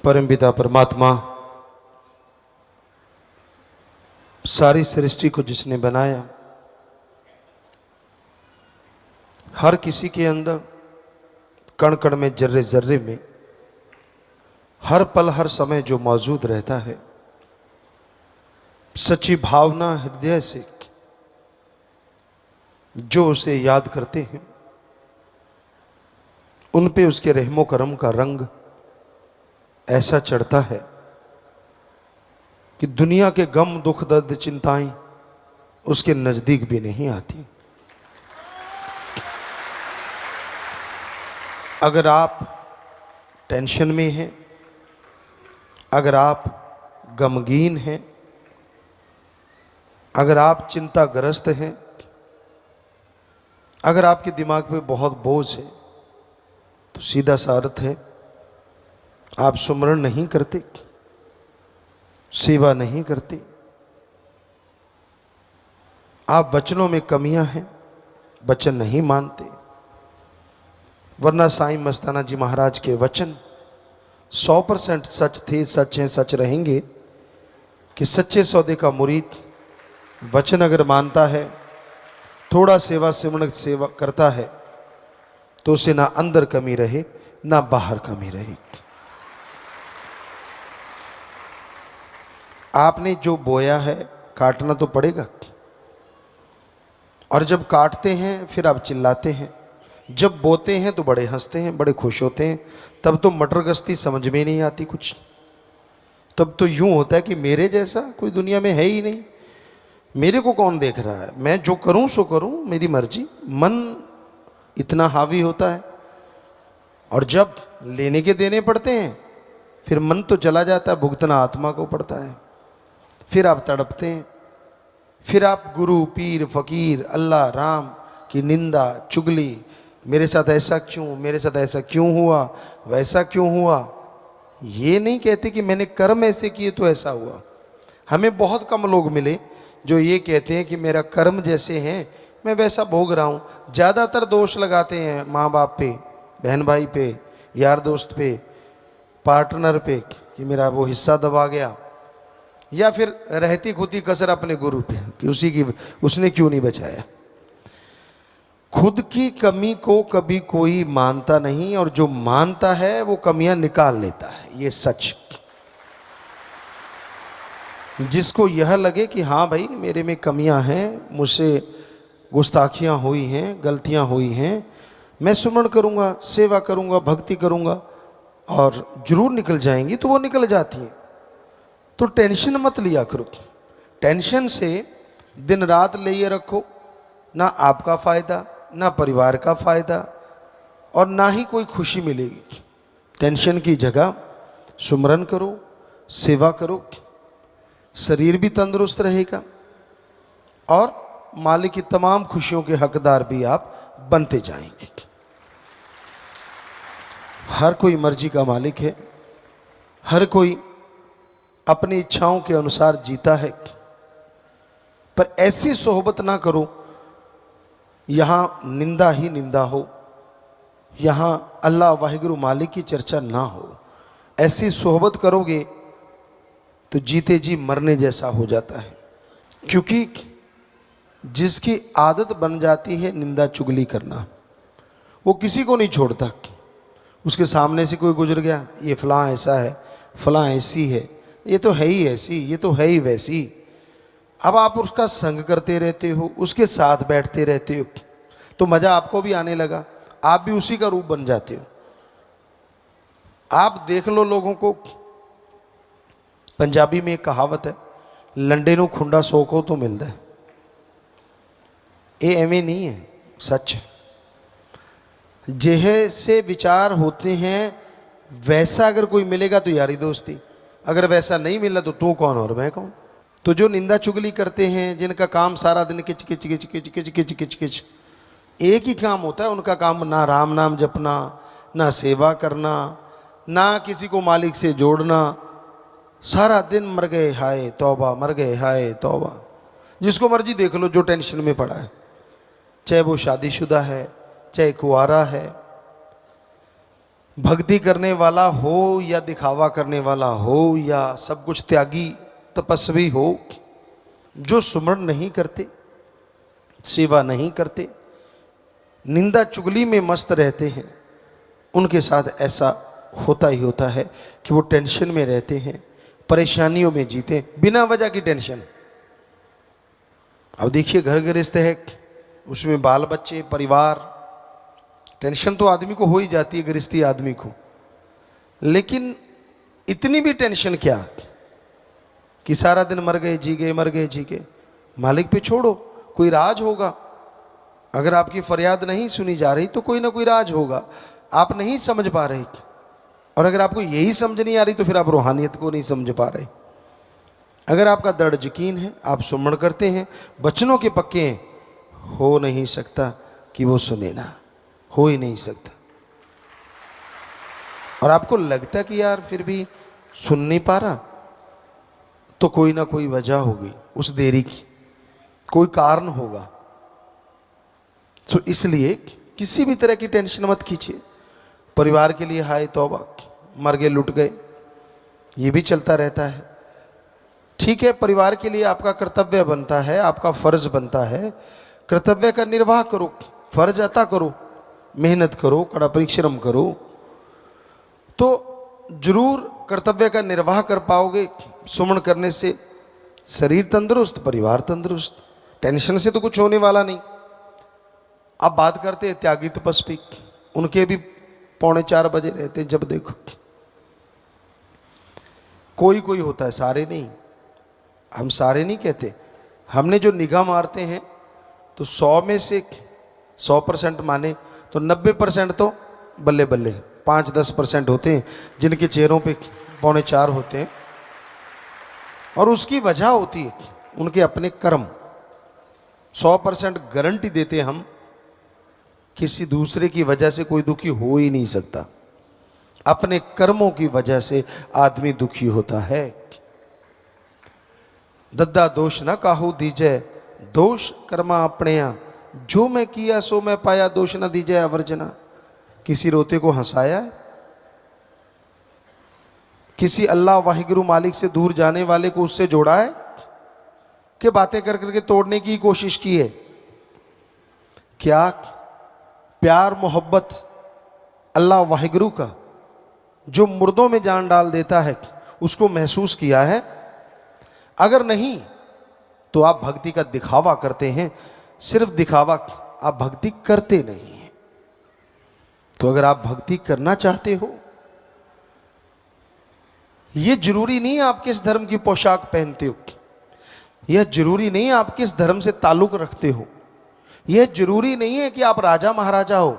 परमपिता परमात्मा सारी सृष्टि को जिसने बनाया, हर किसी के अंदर कण कण में, जर्रे जर्रे में, हर पल हर समय जो मौजूद रहता है, सच्ची भावना हृदय से जो उसे याद करते हैं, उन पे उसके रहमो करम का रंग ऐसा चढ़ता है कि दुनिया के गम दुख दर्द चिंताएं उसके नजदीक भी नहीं आती। अगर आप टेंशन में हैं, अगर आप गमगीन हैं, अगर आप चिंताग्रस्त हैं, अगर आपके दिमाग पे बहुत बोझ है, तो सीधा सा अर्थ है आप सुमरण नहीं करते, सेवा नहीं करते, आप वचनों में कमियां हैं, वचन नहीं मानते। वरना साईं मस्ताना जी महाराज के वचन 100% सच थे, सच हैं, सच रहेंगे कि सच्चे सौदे का मुरीद वचन अगर मानता है, थोड़ा सेवा सिमरण सेवा करता है, तो उसे ना अंदर कमी रहे ना बाहर कमी रहे। आपने जो बोया है काटना तो पड़ेगा, और जब काटते हैं फिर आप चिल्लाते हैं, जब बोते हैं तो बड़े हंसते हैं, बड़े खुश होते हैं। तब तो मटर गश्ती समझ में नहीं आती कुछ। तब तो यूं होता है कि मेरे जैसा कोई दुनिया में है ही नहीं, मेरे को कौन देख रहा है, मैं जो करूं सो करूं, मेरी मर्जी। मन इतना हावी होता है, और जब लेने के देने पड़ते हैं फिर मन तो चला जाता है, भुगतना आत्मा को पड़ता है। फिर आप तड़पते हैं, फिर आप गुरु पीर फकीर अल्लाह राम की निंदा चुगली, मेरे साथ ऐसा क्यों, मेरे साथ ऐसा क्यों हुआ, वैसा क्यों हुआ। ये नहीं कहते कि मैंने कर्म ऐसे किए तो ऐसा हुआ। हमें बहुत कम लोग मिले जो ये कहते हैं कि मेरा कर्म जैसे हैं मैं वैसा भोग रहा हूँ। ज़्यादातर दोष लगाते हैं माँ बाप पे, बहन भाई पे, यार दोस्त पे, पार्टनर पे कि मेरा वो हिस्सा दबा गया, या फिर रहती खुदी कसर अपने गुरु पे कि उसने क्यों नहीं बचाया। खुद की कमी को कभी कोई मानता नहीं, और जो मानता है वो कमियां निकाल लेता है। ये सच। जिसको यह लगे कि हाँ भाई मेरे में कमियां हैं, मुझसे गुस्ताखियां हुई हैं, गलतियां हुई हैं, मैं सुमरण करूंगा, सेवा करूंगा, भक्ति करूंगा और जरूर निकल जाएंगी, तो वो निकल जाती हैं। तो टेंशन मत लिया करो। टेंशन से दिन रात लिए रखो, ना आपका फायदा, ना परिवार का फायदा, और ना ही कोई खुशी मिलेगी। टेंशन की जगह सुमरन करो, सेवा करो, शरीर भी तंदुरुस्त रहेगा और मालिक की तमाम खुशियों के हकदार भी आप बनते जाएंगे। हर कोई मर्जी का मालिक है, हर कोई अपनी इच्छाओं के अनुसार जीता है, पर ऐसी सोहबत ना करो यहां निंदा ही निंदा हो, यहां अल्लाह वाहिगुरु मालिक की चर्चा ना हो। ऐसी सोहबत करोगे तो जीते जी मरने जैसा हो जाता है। क्योंकि जिसकी आदत बन जाती है निंदा चुगली करना, वो किसी को नहीं छोड़ता। उसके सामने से कोई गुजर गया, ये फलां ऐसा है, फलां ऐसी है, ये तो है ही ऐसी, ये तो है ही वैसी। अब आप उसका संग करते रहते हो, उसके साथ बैठते रहते हो, तो मजा आपको भी आने लगा, आप भी उसी का रूप बन जाते हो। आप देख लो लोगों को। पंजाबी में एक कहावत है, लंडे नूं खुंडा सोको तो मिलता है। ये एवं नहीं है, सच। जैसे विचार होते हैं वैसा अगर कोई मिलेगा तो यारी दोस्ती, अगर वैसा नहीं मिला तो तू कौन और मैं कौन। तो जो निंदा चुगली करते हैं, जिनका काम सारा दिन किच किच किच किच किच किच किच किच, एक ही काम होता है उनका काम, ना राम नाम जपना, ना सेवा करना, ना किसी को मालिक से जोड़ना। सारा दिन मर गए हाय तौबा, मर गए हाय तौबा। जिसको मर्जी देख लो जो टेंशन में पड़ा है, चाहे वो शादीशुदा है, चाहे कुंवारा है, भक्ति करने वाला हो या दिखावा करने वाला हो या सब कुछ त्यागी तपस्वी हो, जो सुमरण नहीं करते, सेवा नहीं करते, निंदा चुगली में मस्त रहते हैं, उनके साथ ऐसा होता ही होता है कि वो टेंशन में रहते हैं, परेशानियों में जीते हैं, बिना वजह की टेंशन। अब देखिए घर गृहस्थ है, उसमें बाल बच्चे परिवार, टेंशन तो आदमी को हो ही जाती है, गृहस्थी आदमी को, लेकिन इतनी भी टेंशन क्या कि सारा दिन मर गए जी गए, मर गए जी गए। मालिक पे छोड़ो, कोई राज होगा। अगर आपकी फरियाद नहीं सुनी जा रही तो कोई ना कोई राज होगा, आप नहीं समझ पा रहे। और अगर आपको यही समझ नहीं आ रही तो फिर आप रूहानियत को नहीं समझ पा रहे। अगर आपका दृढ़ यकीन है, आप सुमरण करते हैं, वचनों के पक्के हैं, हो नहीं सकता कि वो सुने ना, हो ही नहीं सकता। और आपको लगता कि यार फिर भी सुन नहीं पा रहा, तो कोई ना कोई वजह होगी उस देरी की, कोई कारण होगा। तो इसलिए किसी भी तरह की टेंशन मत कीजिए। परिवार के लिए हाय तौबा, मर गए लुट गए, ये भी चलता रहता है। ठीक है, परिवार के लिए आपका कर्तव्य बनता है, आपका फर्ज बनता है, कर्तव्य का निर्वाह करो, फर्ज अता करो, मेहनत करो, कड़ा परिश्रम करो, तो जरूर कर्तव्य का निर्वाह कर पाओगे। सुमन करने से शरीर तंदुरुस्त, परिवार तंदुरुस्त, टेंशन से तो कुछ होने वाला नहीं। अब बात करते हैं त्यागी तपस्वी, उनके भी 3:45 बजे रहते हैं। जब देखो कोई कोई होता है, सारे नहीं, हम सारे नहीं कहते। हमने जो निगाह मारते हैं तो 100 में से 100% माने तो 90% तो बल्ले बल्ले, 5-10% होते हैं जिनके चेहरों पे 3:45 होते हैं। और उसकी वजह होती है उनके अपने कर्म। 100% गारंटी देते हैं हम, किसी दूसरे की वजह से कोई दुखी हो ही नहीं सकता, अपने कर्मों की वजह से आदमी दुखी होता है। दद्दा दोष न काहू दीजय, दोष कर्मा अपने यहाँ, जो मैं किया सो मैं पाया, दोष न दीजय अवर्जना। किसी रोते को हंसाया है? किसी अल्लाह वाहिगुरु मालिक से दूर जाने वाले को उससे जोड़ा है कि बातें कर करके तोड़ने की कोशिश की है? क्या प्यार मोहब्बत अल्लाह वाहिगुरु का जो मुर्दों में जान डाल देता है उसको महसूस किया है? अगर नहीं तो आप भक्ति का दिखावा करते हैं, सिर्फ दिखावा, आप भक्ति करते नहीं हैं। तो अगर आप भक्ति करना चाहते हो, यह जरूरी नहीं है आप किस धर्म की पोशाक पहनते हो, यह जरूरी नहीं है आप किस धर्म से ताल्लुक रखते हो, यह जरूरी नहीं है कि आप राजा महाराजा हो,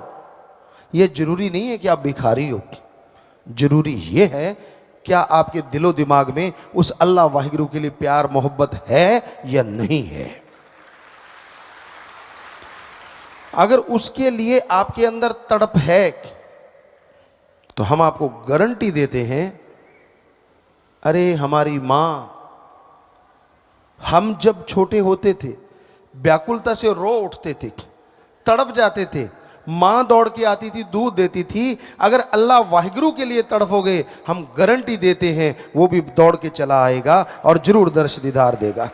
यह जरूरी नहीं है कि आप भिखारी हो। जरूरी यह है क्या आपके दिलो दिमाग में उस अल्लाह वाहिगुरु के लिए प्यार मोहब्बत है या नहीं है। अगर उसके लिए आपके अंदर तड़प है तो हम आपको गारंटी देते हैं, अरे हमारी मां, हम जब छोटे होते थे व्याकुलता से रो उठते थे, तड़प जाते थे, मां दौड़ के आती थी, दूध देती थी। अगर अल्लाह वाहिगुरु के लिए तड़पोगे, हम गारंटी देते हैं वो भी दौड़ के चला आएगा और जरूर दर्श दीदार देगा।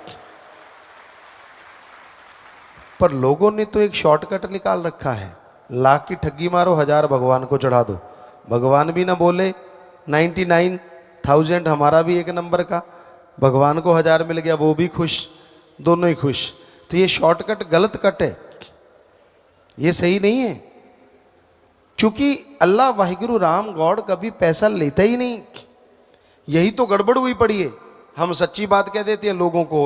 पर लोगों ने तो एक शॉर्टकट निकाल रखा है, लाख की ठगी मारो, 1000 भगवान को चढ़ा दो। भगवान भी ना बोले, 99,000 हमारा भी एक नंबर का, भगवान को 1000 मिल गया, वो भी खुश, दोनों ही खुश। तो ये शॉर्टकट गलत कट है, ये सही नहीं है। क्योंकि अल्लाह वाहिगुरु राम गॉड कभी पैसा लेता ही नहीं। यही तो गड़बड़ हुई पड़ी है, हम सच्ची बात कह देते हैं, लोगों को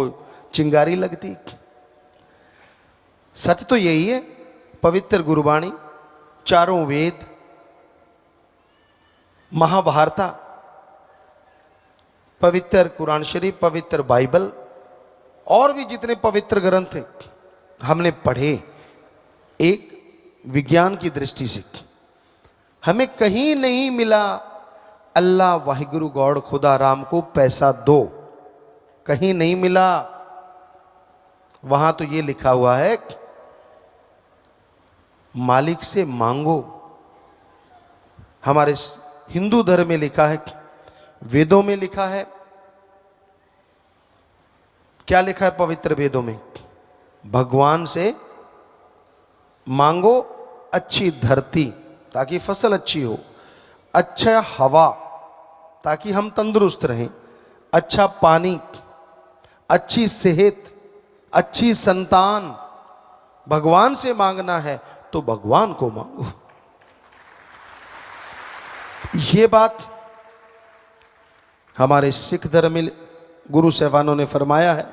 चिंगारी लगती। सच तो यही है, पवित्र गुरबाणी, चारों वेद, महाभारता, पवित्र कुरान शरीफ, पवित्र बाइबल और भी जितने पवित्र ग्रंथ हैं हमने पढ़े एक विज्ञान की दृष्टि से। हमें कहीं नहीं मिला अल्लाह वाहिगुरु गॉड खुदा राम को पैसा दो, कहीं नहीं मिला। वहां तो ये लिखा हुआ है मालिक से मांगो। हमारे हिंदू धर्म में लिखा है, वेदों में लिखा है। क्या लिखा है पवित्र वेदों में? भगवान से मांगो अच्छी धरती ताकि फसल अच्छी हो, अच्छा हवा ताकि हम तंदुरुस्त रहें, अच्छा पानी, अच्छी सेहत, अच्छी संतान। भगवान से मांगना है तो भगवान को मांगो। ये बात हमारे सिख धर्म में गुरु साहबानों ने फरमाया है,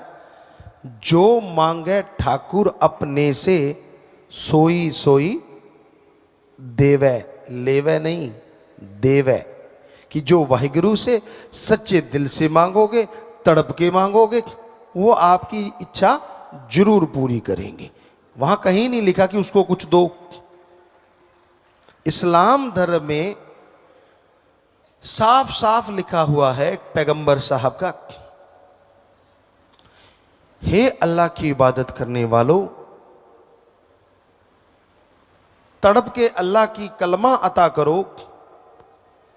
जो मांगे ठाकुर अपने से सोई सोई देवै, लेवै नहीं देवै। कि जो वाहिगुरु से सच्चे दिल से मांगोगे, तड़प के मांगोगे, वो आपकी इच्छा जरूर पूरी करेंगे। वहां कहीं नहीं लिखा कि उसको कुछ दो। इस्लाम धर्म में साफ साफ लिखा हुआ है पैगंबर साहब का, हे अल्लाह की इबादत करने वालों, तड़प के अल्लाह की कलमा अता करो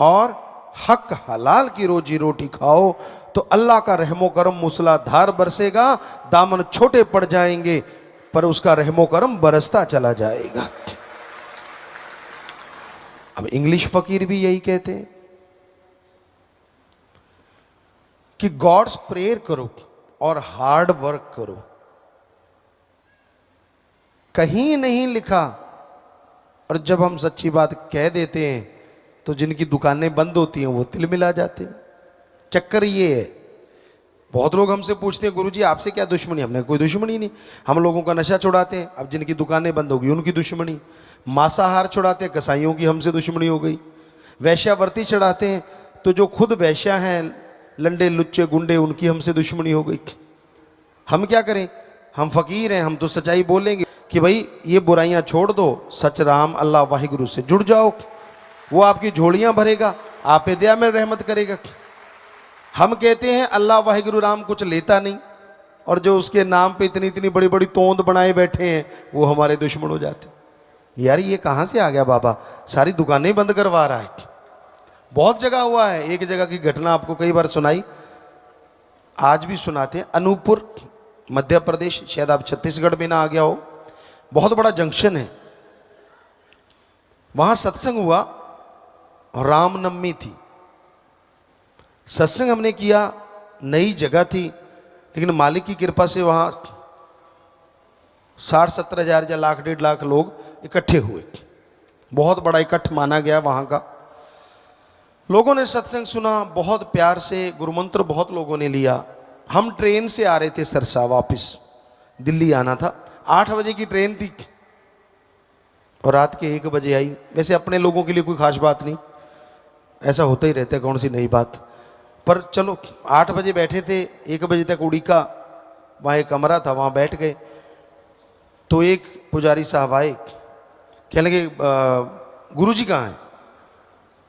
और हक हलाल की रोजी रोटी खाओ, तो अल्लाह का रहमो करम मूसलाधार बरसेगा। दामन छोटे पड़ जाएंगे पर उसका रहमो करम बरसता चला जाएगा। अब इंग्लिश फकीर भी यही कहते हैं कि गॉड्स प्रेयर करो और हार्ड वर्क करो। कहीं नहीं लिखा। और जब हम सच्ची बात कह देते हैं तो जिनकी दुकानें बंद होती हैं वो तिल मिला जाते हैं। चक्कर ये है, बहुत लोग हमसे पूछते हैं गुरुजी आपसे क्या दुश्मनी? हमने कोई दुश्मनी नहीं, हम लोगों का नशा छुड़ाते हैं। अब जिनकी दुकानें बंद होगी उनकी दुश्मनी। मांसाहार छुड़ाते हैं, कसाईयों की हमसे दुश्मनी हो गई। वैश्यावर्ती चढ़ाते हैं तो जो खुद वैश्या हैं, लंडे लुच्चे गुंडे, उनकी हमसे दुश्मनी हो गई। हम क्या करें? हम फकीर हैं, हम तो सच्चाई बोलेंगे कि भाई ये बुराइयां छोड़ दो, सच राम अल्लाह वाहिगुरु से जुड़ जाओ, वो आपकी झोलियां भरेगा, आप पे दया में रहमत करेगा। हम कहते हैं अल्लाह वाहिगुरु राम कुछ लेता नहीं, और जो उसके नाम पे इतनी इतनी बड़ी बड़ी तोंद बनाए बैठे हैं वो हमारे दुश्मन हो जाते। यार ये कहाँ से आ गया बाबा? सारी दुकानें बंद करवा रहा है। बहुत जगह हुआ है। एक जगह की घटना आपको कई बार सुनाई, आज भी सुनाते हैं। अनूपपुर मध्य प्रदेश, शायद आप छत्तीसगढ़ में ना आ गया हो, बहुत बड़ा जंक्शन है। वहां सत्संग हुआ, रामनवमी थी। सत्संग हमने किया, नई जगह थी, लेकिन मालिक की कृपा से वहां 60-70 हजार या लाख 1.5 लाख लोग इकट्ठे हुए। बहुत बड़ा इकट्ठ माना गया वहां का। लोगों ने सत्संग सुना, बहुत प्यार से गुरुमंत्र बहुत लोगों ने लिया। हम ट्रेन से आ रहे थे सरसा, वापस दिल्ली आना था। 8 बजे की ट्रेन थी और रात के 1 बजे आई। वैसे अपने लोगों के लिए कोई खास बात नहीं, ऐसा होता ही रहता है, कौन सी नई बात। पर चलो 8 बजे बैठे थे, 1 बजे तक उड़ी का वहाँ एक कमरा था, वहाँ बैठ गए। तो एक पुजारी साहब आए, कहने लगे गुरुजी कहाँ हैं?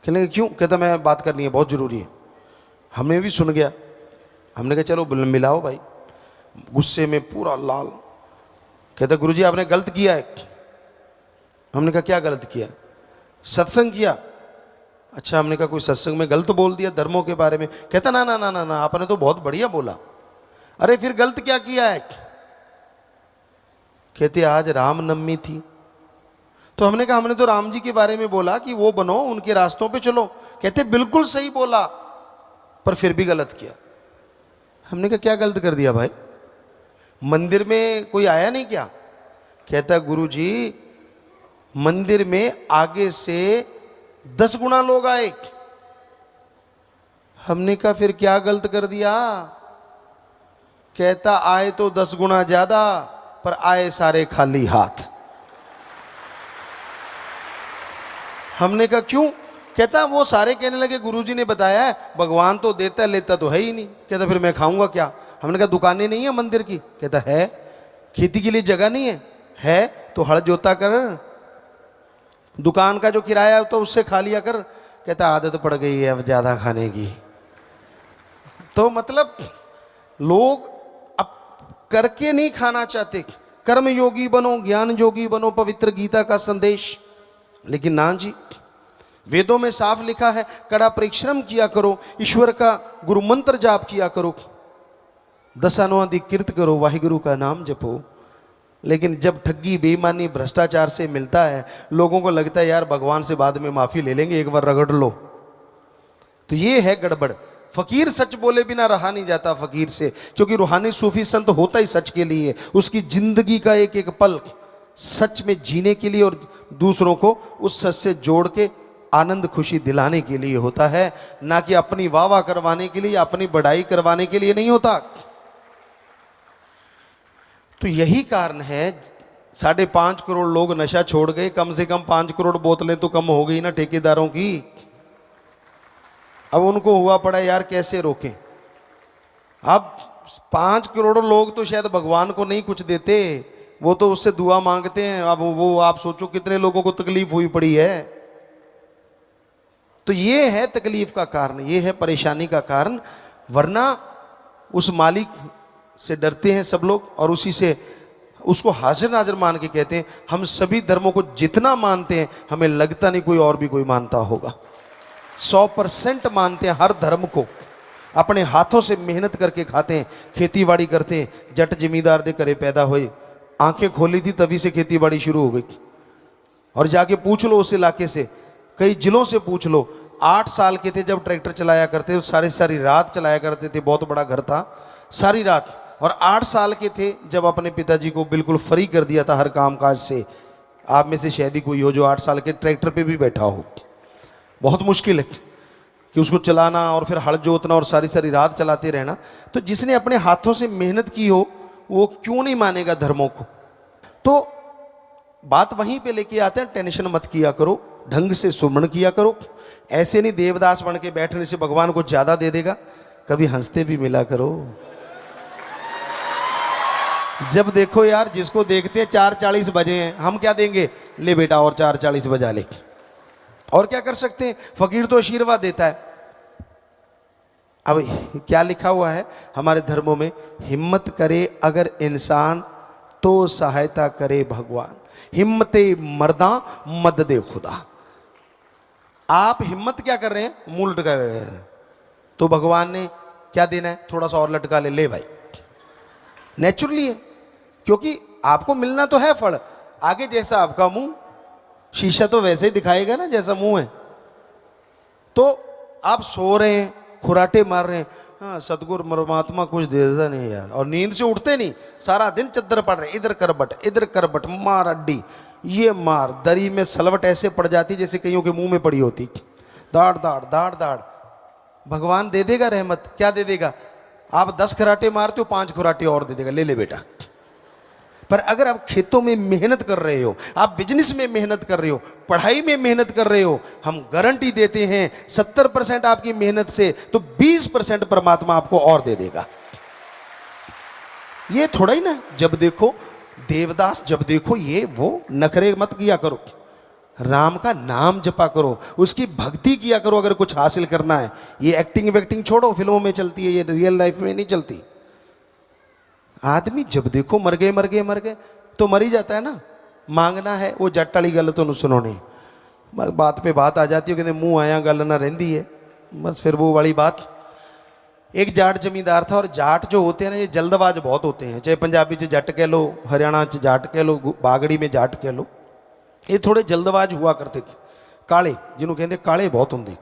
कहने लगे क्यों? कहता मैं बात करनी है, बहुत ज़रूरी है। हमने भी सुन गया, हमने कहा चलो मिलाओ भाई। गुस्से में पूरा लाल, कहता गुरुजी आपने गलत किया है। हमने कहा क्या गलत किया? सत्संग किया। अच्छा, हमने कहा कोई सत्संग में गलत बोल दिया धर्मों के बारे में? कहता ना ना ना ना ना, आपने तो बहुत बढ़िया बोला। अरे फिर गलत क्या किया है? कहते आज रामनवमी थी। तो हमने कहा हमने तो राम जी के बारे में बोला कि वो बनो, उनके रास्तों पे चलो। कहते बिल्कुल सही बोला, पर फिर भी गलत किया। हमने कहा क्या गलत कर दिया भाई? मंदिर में कोई आया नहीं क्या? कहता गुरुजी मंदिर में आगे से 10 गुना लोग आए। हमने कहा फिर क्या गलत कर दिया? कहता आए तो 10 गुना ज्यादा, पर आए सारे खाली हाथ। हमने कहा क्यों? कहता वो सारे कहने लगे गुरुजी ने बताया है भगवान तो देता लेता तो है ही नहीं। कहता फिर मैं खाऊंगा क्या? हमने कहा दुकानें नहीं है मंदिर की? कहता है। खेती के लिए जगह नहीं है? है तो हल जोता कर, दुकान का जो किराया तो उससे खा लिया कर। कहता आदत पड़ गई है अब ज्यादा खाने की। तो मतलब लोग अब करके नहीं खाना चाहते। कर्म योगी बनो, ज्ञान योगी बनो, पवित्र गीता का संदेश। लेकिन ना जी, वेदों में साफ लिखा है कड़ा परिश्रम किया करो, ईश्वर का गुरु मंत्र जाप किया करो, दसानों दी कीर्त करो, वाहिगुरु का नाम जपो। लेकिन जब ठगी बेईमानी भ्रष्टाचार से मिलता है, लोगों को लगता है यार भगवान से बाद में माफी ले लेंगे, एक बार रगड़ लो। तो ये है गड़बड़। फकीर सच बोले बिना रहा नहीं जाता फकीर से, क्योंकि रूहानी सूफी संत होता ही सच के लिए। उसकी जिंदगी का एक एक पल सच में जीने के लिए और दूसरों को उस सच से जोड़ के आनंद खुशी दिलाने के लिए होता है, ना कि अपनी वाह वाह करवाने के लिए, अपनी बढ़ाई करवाने के लिए नहीं होता। तो यही कारण है 5.5 करोड़ लोग नशा छोड़ गए, कम से कम 5 करोड़ बोतलें तो कम हो गई ना ठेकेदारों की। अब उनको हुआ पड़ा यार कैसे रोकें। अब 5 करोड़ लोग तो शायद भगवान को नहीं कुछ देते, वो तो उससे दुआ मांगते हैं। अब वो आप सोचो कितने लोगों को तकलीफ हुई पड़ी है। तो ये है तकलीफ का कारण, ये है परेशानी का कारण। वरना उस मालिक से डरते हैं सब लोग और उसी से उसको हाजिर नाजिर मान के कहते हैं। हम सभी धर्मों को जितना मानते हैं, हमें लगता नहीं कोई और भी कोई मानता होगा। 100% मानते हैं हर धर्म को, अपने हाथों से मेहनत करके खाते हैं, खेती बाड़ी करते हैं। जट जमींदार दे करे पैदा हुए, आंखें खोली थी तभी से खेती बाड़ी शुरू हो गई। और जाके पूछ लो उस इलाके से, कई जिलों से पूछ लो, 8 साल के थे जब ट्रैक्टर चलाया करते थे, सारी रात चलाया करते थे, बहुत बड़ा घर था, सारी रात। और 8 साल के थे जब अपने पिताजी को बिल्कुल फ्री कर दिया था हर काम काज से। आप में से शायद ही कोई हो जो 8 साल के ट्रैक्टर पे भी बैठा हो। बहुत मुश्किल है कि उसको चलाना और फिर हल जोतना और सारी रात चलाते रहना। तो जिसने अपने हाथों से मेहनत की हो वो क्यों नहीं मानेगा धर्मों को। तो बात वहीं पे लेके आते हैं, टेंशन मत किया करो, ढंग से सुमरण किया करो। ऐसे नहीं देवदास बन के बैठने से भगवान को ज्यादा दे देगा, कभी हंसते भी मिला करो। जब देखो यार जिसको देखते हैं 4:40 बजे हैं, हम क्या देंगे, ले बेटा और 4:40 बजा ले। और क्या कर सकते हैं, फकीर तो आशीर्वाद देता है। अब क्या लिखा हुआ है हमारे धर्मों में, हिम्मत करे अगर इंसान तो सहायता करे भगवान, हिम्मते मर्दा मददे खुदा। आप हिम्मत क्या कर रहे हैं, मुंह लटका रहे हैं, तो भगवान ने क्या देना है, थोड़ा सा और लटका ले भाई। नेचुरली है, क्योंकि आपको मिलना तो है फल। आगे जैसा आपका मुंह, शीशा तो वैसे ही दिखाएगा ना जैसा मुंह है। तो आप सो रहे हैं, खुराटे मार रहे हैं, हाँ सतगुरु परमात्मा कुछ देता नहीं यार, और नींद से उठते नहीं, सारा दिन चद्दर पड़ रहे, इधर करबट मार अड्डी, ये मार, दरी में सलवट ऐसे पड़ जाती जैसे कईयों के मुंह में पड़ी होती, दाड़ दाड़ दाड़ दाड़। भगवान दे देगा रहमत, क्या दे देगा, आप 10 खराटे मारते हो 5 खराटे और दे देगा, ले बेटा। पर अगर आप खेतों में मेहनत कर रहे हो, आप बिजनेस में मेहनत कर रहे हो, पढ़ाई में मेहनत कर रहे हो, हम गारंटी देते हैं 70% आपकी मेहनत से तो 20% परमात्मा आपको और दे देगा। ये थोड़ा ही ना जब देखो देवदास, जब देखो ये वो, नखरे मत किया करो, राम का नाम जपा करो, उसकी भक्ति किया करो अगर कुछ हासिल करना है। ये एक्टिंग वैक्टिंग छोड़ो, फिल्मों में चलती है, ये रियल लाइफ में नहीं चलती। आदमी जब देखो मर गए तो मर ही जाता है ना। मांगना है वो जट वाली गल तो सुनो नहीं, बात पे बात आ जाती है, कहते मुंह आया गल ना रहती है, बस फिर वो वाली बात। एक जाट जमींदार था, और जाट जो होते हैं ना ये जल्दबाज बहुत होते हैं, चाहे पंजाबी च जट कह लो, हरियाणा च जाट कह लो, बागड़ी में जाट कह लो, ये थोड़े जल्दबाज हुआ करते थे, काले, जिन्होंने कहते काले बहुत होंगे।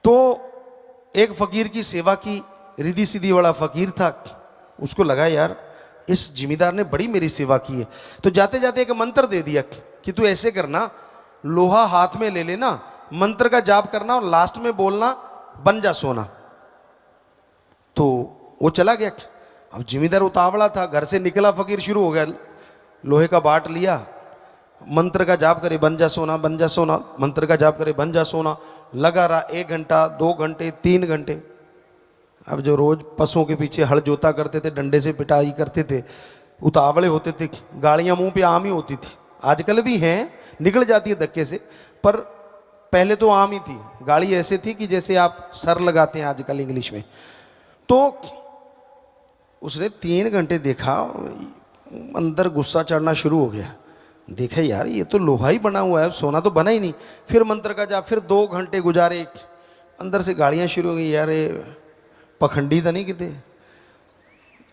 तो एक फकीर की सेवा की, रिद्धि सीधी वाला फकीर था, उसको लगा यार इस जिमीदार ने बड़ी मेरी सेवा की है, तो जाते जाते एक मंत्र दे दिया कि तू ऐसे करना, लोहा हाथ में ले लेना, मंत्र का जाप करना और लास्ट में बोलना बन जा सोना। तो वो चला गया। अब जिमीदार उतावला था, घर से निकला, फकीर शुरू हो गया, लोहे का बाट लिया, मंत्र का जाप करे बन जा सोना, बन जा सोना, मंत्र का जाप करे बन जा सोना। लगा रहा 1 घंटा 2 घंटे 3 घंटे। अब जो रोज पशुओं के पीछे हल जोता करते थे, डंडे से पिटाई करते थे, उतावले होते थे, गालियां मुंह पे आम ही होती थी, आजकल भी हैं, निकल जाती है धक्के से, पर पहले तो आम ही थी। गाली ऐसे थी कि जैसे आप सर लगाते हैं आजकल इंग्लिश में। तो उसने 3 घंटे देखा, अंदर गुस्सा चढ़ना शुरू हो गया। देखा यार ये तो लोहा ही बना हुआ है, सोना तो बना ही नहीं। फिर मंत्र का जाप, फिर 2 घंटे गुजारे, अंदर से गालियां शुरू हो गई, यार ये पखंडी था नहीं किते।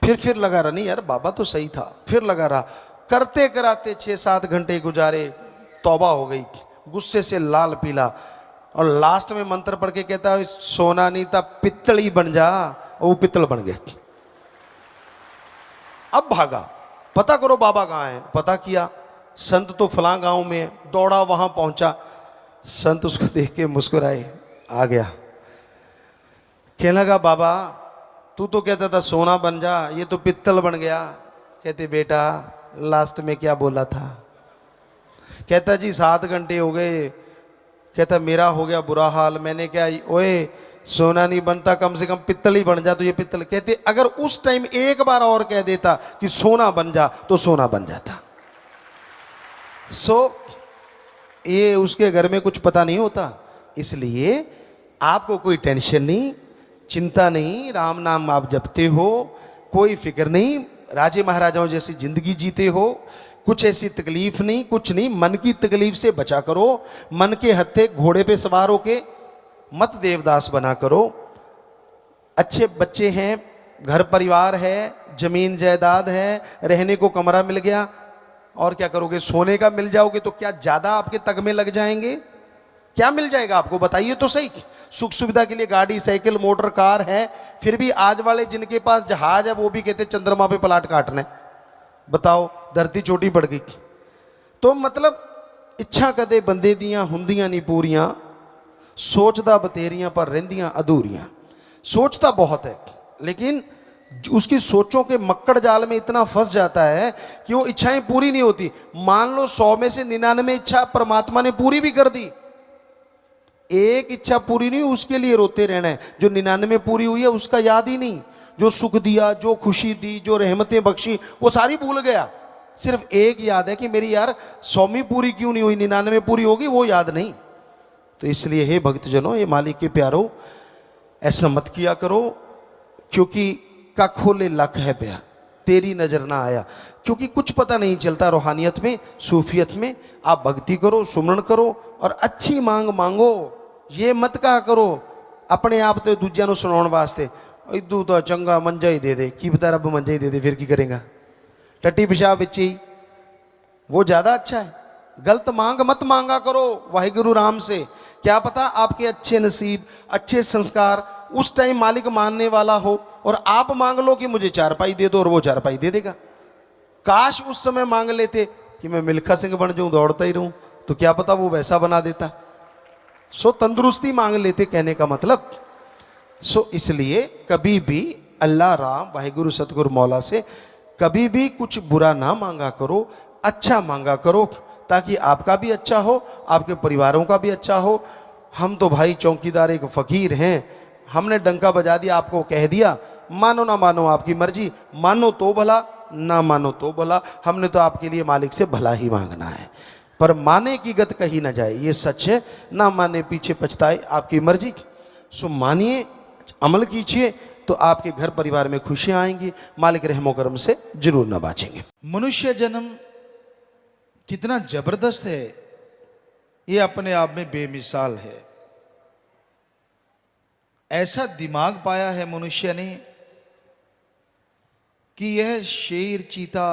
फिर लगा रहा, नहीं यार बाबा तो सही था, फिर लगा रहा, करते कराते 6-7 घंटे गुजारे, तौबा हो गई, गुस्से से लाल पीला, और लास्ट में मंत्र पढ़ के कहता है सोना नहीं था पित्तल ही बन जा, और वो पित्तल बन गए। अब भागा, पता करो बाबा कहाँ है। पता किया, संत तो फलां गांव में है, दौड़ा वहां पहुंचा, संत उसको देख के मुस्कुराए, आ गया। कहने लगा बाबा तू तो कहता था सोना बन जा, ये तो पित्तल बन गया। कहते बेटा लास्ट में क्या बोला था? कहता जी 7 घंटे हो गए। कहता मेरा हो गया बुरा हाल, मैंने क्या, ओए सोना नहीं बनता, कम से कम पित्तल ही बन जा, तो ये पित्तल। कहते अगर उस टाइम एक बार और कह देता कि सोना बन जा, तो सोना बन जाता। ये उसके घर में कुछ पता नहीं होता, इसलिए आपको कोई टेंशन नहीं, चिंता नहीं, राम नाम आप जपते हो, कोई फिक्र नहीं, राजे महाराजाओं जैसी जिंदगी जीते हो, कुछ ऐसी तकलीफ नहीं, कुछ नहीं। मन की तकलीफ से बचा करो, मन के हत्थे घोड़े पे सवार होके मत देवदास बना करो। अच्छे बच्चे हैं, घर परिवार है, जमीन जायदाद है, रहने को कमरा मिल गया, और क्या करोगे? सोने का मिल जाओगे तो क्या ज्यादा आपके तग में लग जाएंगे? क्या मिल जाएगा आपको बताइए तो सही। सुख सुविधा के लिए गाड़ी, साइकिल, मोटर, कार है, फिर भी आज वाले जिनके पास जहाज है वो भी कहते चंद्रमा पे प्लाट काटने। बताओ, धरती छोटी पड़ गई। तो मतलब इच्छा कदे बंदे दियां हुंदियां नहीं पूरियां, सोचदा बतेरियां पर रहंदियां अधूरियां। सोचता बहुत है, लेकिन उसकी सोचों के मक्कड़ जाल में इतना फंस जाता है कि वो इच्छाएं पूरी नहीं होती। मान लो 100 में से 99 इच्छा परमात्मा ने पूरी भी कर दी, एक इच्छा पूरी नहीं, उसके लिए रोते रहना है। जो 99 पूरी हुई है उसका याद ही नहीं, जो सुख दिया, जो खुशी दी, जो रहमतें बख्शी, वो सारी भूल गया। सिर्फ एक याद है कि मेरी यार 100वीं पूरी क्यों नहीं हुई, 99 पूरी होगी, वो याद नहीं। तो इसलिए हे भक्तजनों, ये मालिक के प्यारो, ऐसा मत किया करो, क्योंकि का खोले लख है प्या, तेरी नजर ना आया। क्योंकि कुछ पता नहीं चलता रूहानियत में, सूफियत में। आप भक्ति करो, सुमरण करो, और अच्छी मांग मांगो। ये मत कहा करो अपने आप तो दूजिया ਨੂੰ ਸੁਣਾਉਣ वास्ते, इदू तो चंगा मंजा ही दे दे, की पता रब मंजा ही दे दे, फिर की करेगा? टट्टी पेशाब बिच ही, वो ज्यादा अच्छा है। गलत मांग मत मांगा करो वाहिगुरु राम से। क्या पता आपके अच्छे नसीब, अच्छे संस्कार उस टाइम मालिक मानने वाला हो, और आप मांग लो कि मुझे 4 पाई दे दो, और वो 4 पाई दे देगा। काश उस समय मांग लेते कि मैं मिल्खा सिंह बन जाऊं, दौड़ता ही रहूं, तो क्या पता वो वैसा बना देता। सो तंदुरुस्ती मांग लेते, कहने का मतलब। सो इसलिए कभी भी अल्लाह राम वाहिगुरु सतगुरु मौला से कभी भी कुछ बुरा ना मांगा करो, अच्छा मांगा करो, ताकि आपका भी अच्छा हो, आपके परिवारों का भी अच्छा हो। हम तो भाई चौकीदार एक फकीर हैं, हमने डंका बजा दिया, आपको कह दिया, मानो ना मानो आपकी मर्जी, मानो तो भला, ना मानो तो भला। हमने तो आपके लिए मालिक से भला ही मांगना है, पर माने की गत कही ना जाए, ये सच है। ना माने पीछे पछताए, आपकी मर्जी। सो मानिए, अमल कीजिए, तो आपके घर परिवार में खुशियां आएंगी, मालिक रहमो करम से जरूर नवाजेंगे। मनुष्य जन्म कितना जबरदस्त है, ये अपने आप में बेमिसाल है। ऐसा दिमाग पाया है मनुष्य ने कि यह शेर, चीता,